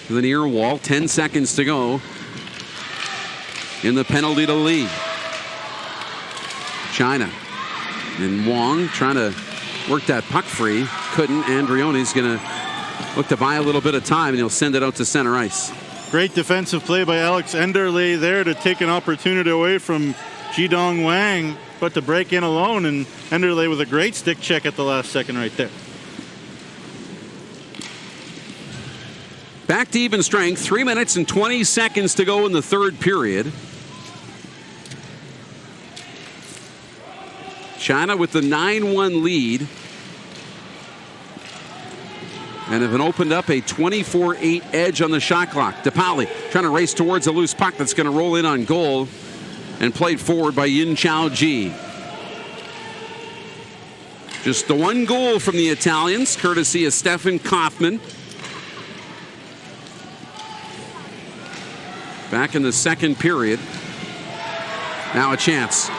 to the near wall. 10 seconds to go in the penalty to lead. China. And Wong trying to work that puck free. Couldn't. Andreoni's going to look to buy a little bit of time, and he'll send it out to center ice. Great defensive play by Alex Enderle there to take an opportunity away from Jidong Wang, but to break in alone, and Enderle with a great stick check at the last second right there. Back to even strength. 3 minutes and 20 seconds to go in the third period. China with the 9-1 lead. And have opened up a 24-8 edge on the shot clock. DePauli trying to race towards a loose puck that's going to roll in on goal, and played forward by Yin Chao Ji. Just the one goal from the Italians, courtesy of Stefan Kaufman. Back in the second period. Now a chance.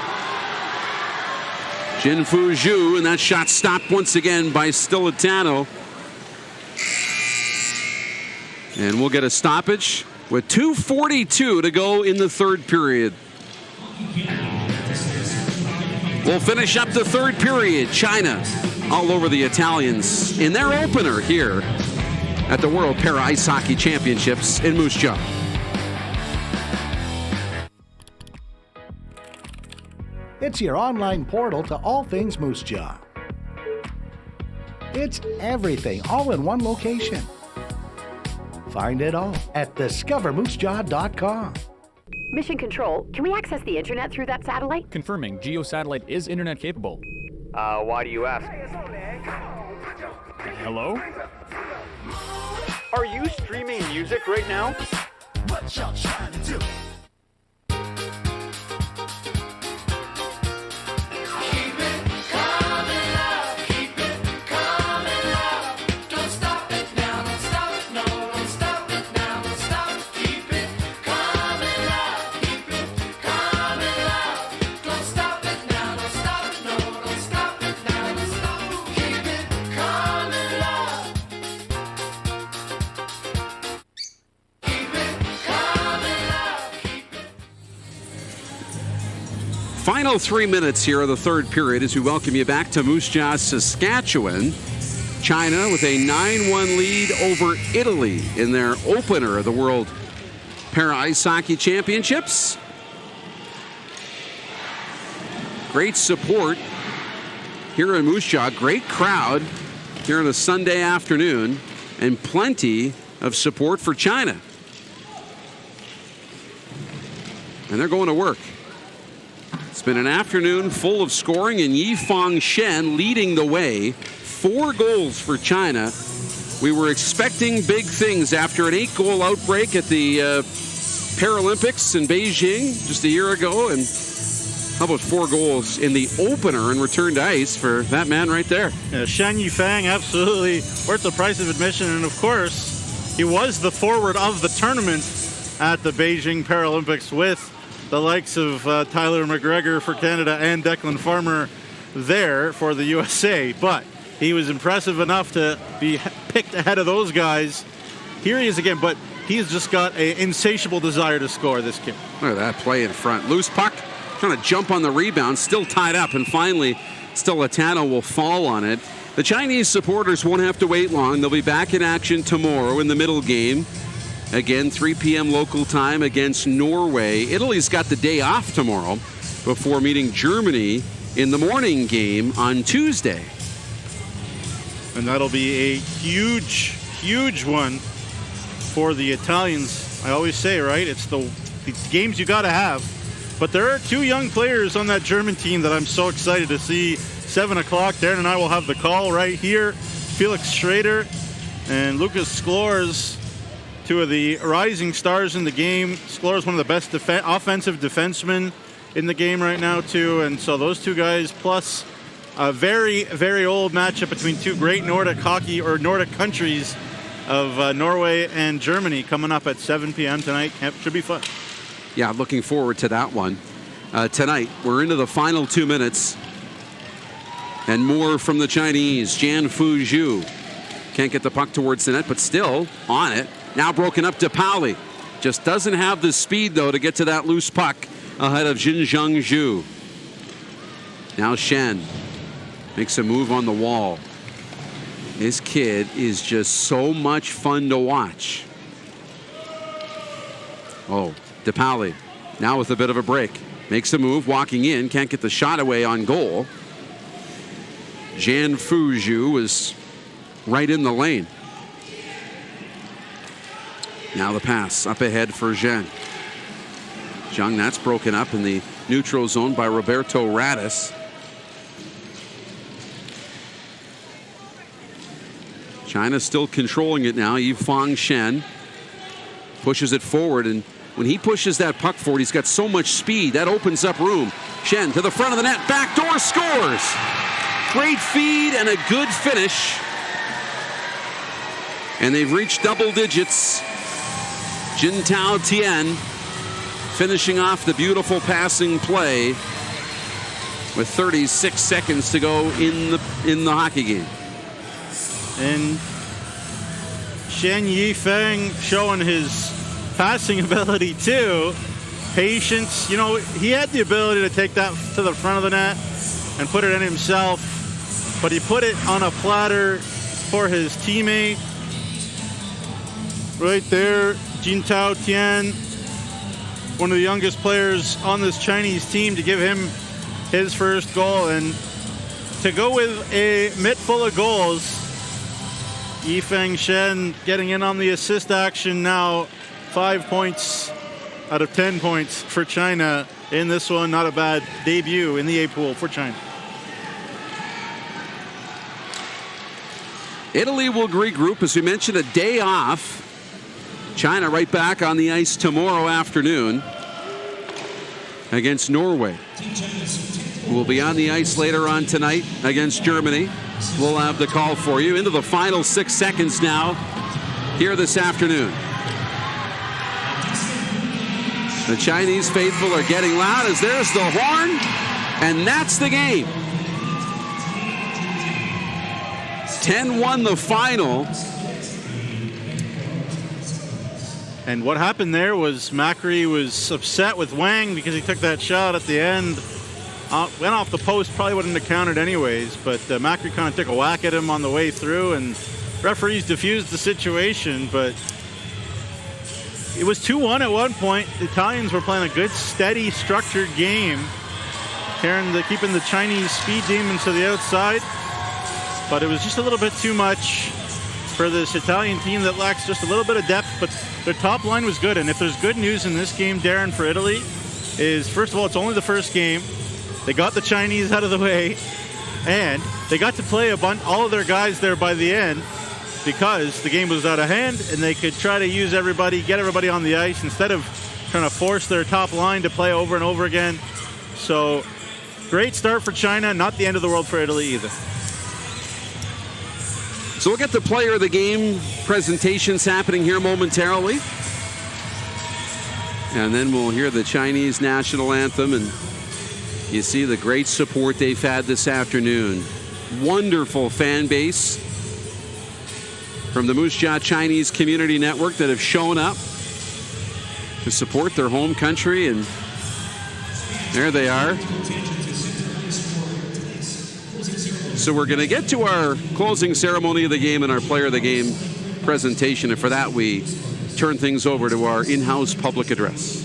Jianfu Zhu, and that shot stopped once again by Stilitano. And we'll get a stoppage with 2:42 to go in the third period. We'll finish up the third period. China all over the Italians in their opener here at the World Para Ice Hockey Championships in Moose Jaw. It's your online portal to all things Moose Jaw. It's everything, all in one location. Find it all at discovermoosejaw.com. Mission Control, can we access the internet through that satellite? Confirming, GEO satellite is internet capable. Why do you ask? Hello? Are you streaming music right now? What y'all trying to do? Final 3 minutes here of the third period as we welcome you back to Moose Jaw, Saskatchewan. China with a 9-1 lead over Italy in their opener of the World Para Ice Hockey Championships. Great support here in Moose Jaw. Great crowd here on a Sunday afternoon, and plenty of support for China. And they're going to work. It's been an afternoon full of scoring, and Yifang Shen leading the way. 4 goals for China. We were expecting big things after an 8-goal outbreak at the Paralympics in Beijing just a year ago. And how about 4 goals in the opener and return to ice for that man right there? Yeah, Shen Yifang, absolutely worth the price of admission. And of course, he was the forward of the tournament at the Beijing Paralympics with the likes of Tyler McGregor for Canada and Declan Farmer there for the USA. But he was impressive enough to be picked ahead of those guys. Here he is again, but he's just got an insatiable desire to score, this kid. Look at that play in front. Loose puck, trying to jump on the rebound, still tied up, and finally Stoletano will fall on it. The Chinese supporters won't have to wait long. They'll be back in action tomorrow in the middle game. Again, 3 p.m. local time against Norway. Italy's got the day off tomorrow before meeting Germany in the morning game on Tuesday. And that'll be a huge, huge one for the Italians. I always say, right, it's the games you got to have. But there are 2 young players on that German team that I'm so excited to see. 7 o'clock, Darren and I will have the call right here. Felix Schrader and Lucas Sklors, 2 of the rising stars in the game. Sklors, one of the best offensive defensemen in the game right now, too. And so those 2 guys, plus a very, very old matchup between 2 great Nordic hockey or Nordic countries of Norway and Germany coming up at 7 p.m. tonight. Should be fun. Yeah, looking forward to that one. Tonight, we're into the final 2 minutes. And more from the Chinese. Jianfu Zhu can't get the puck towards the net, but still on it. Now broken up to Pauli. Just doesn't have the speed, though, to get to that loose puck ahead of Jinzheng Zhu. Now Shen makes a move on the wall. This kid is just so much fun to watch. Oh, DePauli now with a bit of a break. Makes a move, walking in, can't get the shot away on goal. Jianfu Zhu was right in the lane. Now the pass up ahead for Zheng. Zheng, that's broken up in the neutral zone by Roberto Radis. China still controlling it now. Yifang Shen pushes it forward, and when he pushes that puck forward, he's got so much speed that opens up room. Shen to the front of the net, backdoor scores. Great feed and a good finish. And they've reached double digits. Jintao Tian finishing off the beautiful passing play with 36 seconds to go in the hockey game. And Shen Yifang showing his passing ability too. Patience. You know, he had the ability to take that to the front of the net and put it in himself, but he put it on a platter for his teammate. Right there, Jintao Tian, one of the youngest players on this Chinese team, to give him his first goal. And to go with a mitt full of goals, Yifang Shen getting in on the assist action now. 5 points out of 10 points for China in this one. Not a bad debut in the A pool for China. Italy will regroup, as we mentioned, a day off. China right back on the ice tomorrow afternoon against Norway. We'll be on the ice later on tonight against Germany. We'll have the call for you. Into the final 6 seconds now here this afternoon. The Chinese faithful are getting loud as there's the horn, and that's the game. 10-1 the final. And what happened there was Macri was upset with Wang because he took that shot at the end went off the post, probably wouldn't have counted anyways, but Macri kind of took a whack at him on the way through, and referees diffused the situation, but it was 2-1 at one point. The Italians were playing a good, steady, structured game, keeping the Chinese speed demons to the outside, but it was just a little bit too much for this Italian team that lacks just a little bit of depth, but their top line was good. And if there's good news in this game, Darren, for Italy, is first of all, it's only the first game. They got the Chinese out of the way, and they got to play all of their guys there by the end, because the game was out of hand and they could try to use everybody, get everybody on the ice instead of trying to force their top line to play over and over again. So great start for China, not the end of the world for Italy either. So we'll get the player of the game presentations happening here momentarily. And then we'll hear the Chinese national anthem, and you see the great support they've had this afternoon. Wonderful fan base from the Moose Jaw Chinese Community Network that have shown up to support their home country, and there they are. So we're going to get to our closing ceremony of the game and our player of the game presentation, and for that we turn things over to our in-house public address.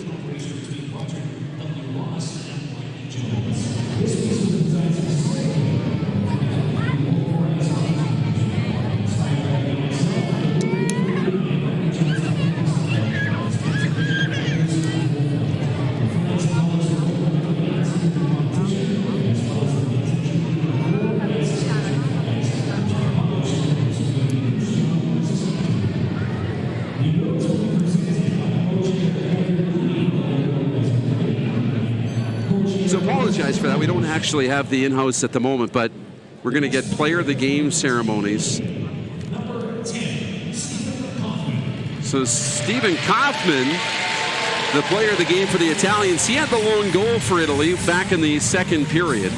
For that, we don't actually have the in-house at the moment, but we're going to get player of the game ceremonies. So Stephen Kaufman, the player of the game for the Italians, he had the lone goal for Italy back in the second period.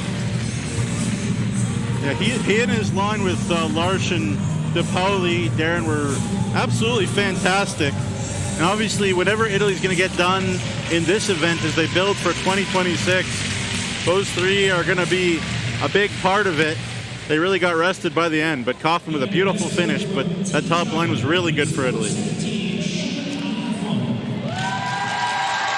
Yeah, he and his line with Larson, De Pauli, Darren, were absolutely fantastic. And obviously, whatever Italy's going to get done in this event as they build for 2026, those three are going to be a big part of it. They really got rested by the end, but Kaufman with a beautiful finish, but that top line was really good for Italy.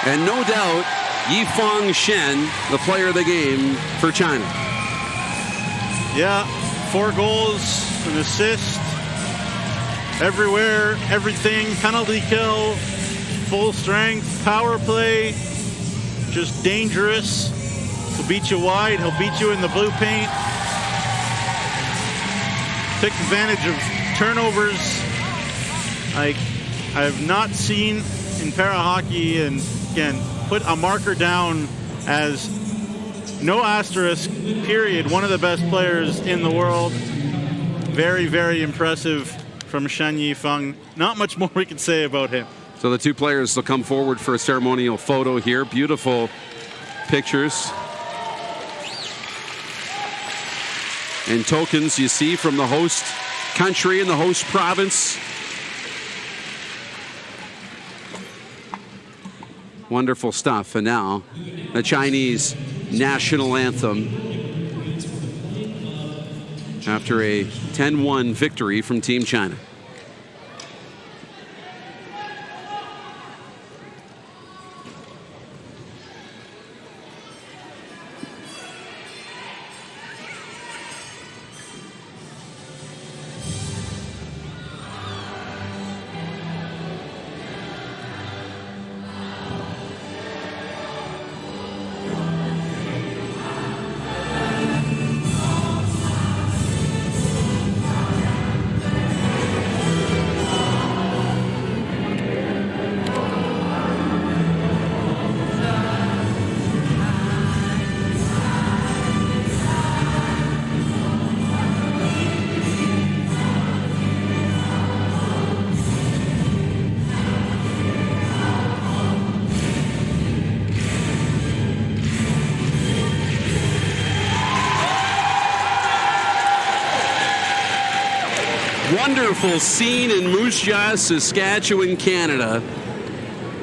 And no doubt, Yifeng Shen, the player of the game for China. Yeah, 4 goals, an assist, everywhere, everything, penalty kill, full strength, power play, just dangerous. He'll beat you wide. He'll beat you in the blue paint. Take advantage of turnovers. I have not seen in para hockey, and again, put a marker down as no asterisk, period. One of the best players in the world. Very, very impressive from Shen Yifeng. Not much more we can say about him. So the two players will come forward for a ceremonial photo here. Beautiful pictures and tokens you see from the host country and the host province. Wonderful stuff. And now the Chinese national anthem after a 10-1 victory from Team China. Wonderful scene in Moose Jaw, Saskatchewan, Canada.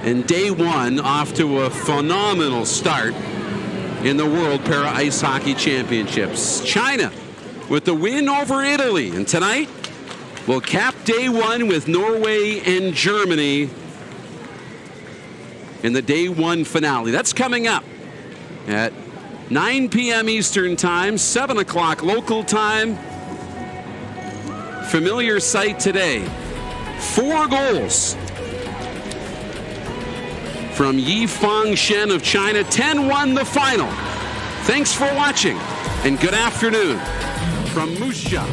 And day one off to a phenomenal start in the World Para Ice Hockey Championships. China with the win over Italy. And tonight, we'll cap day one with Norway and Germany in the day one finale. That's coming up at 9 p.m. Eastern Time, 7 o'clock local time. Familiar sight today. 4 goals from Yifang Shen of China. 10-1 the final. Thanks for watching, and good afternoon from Moose Jaw.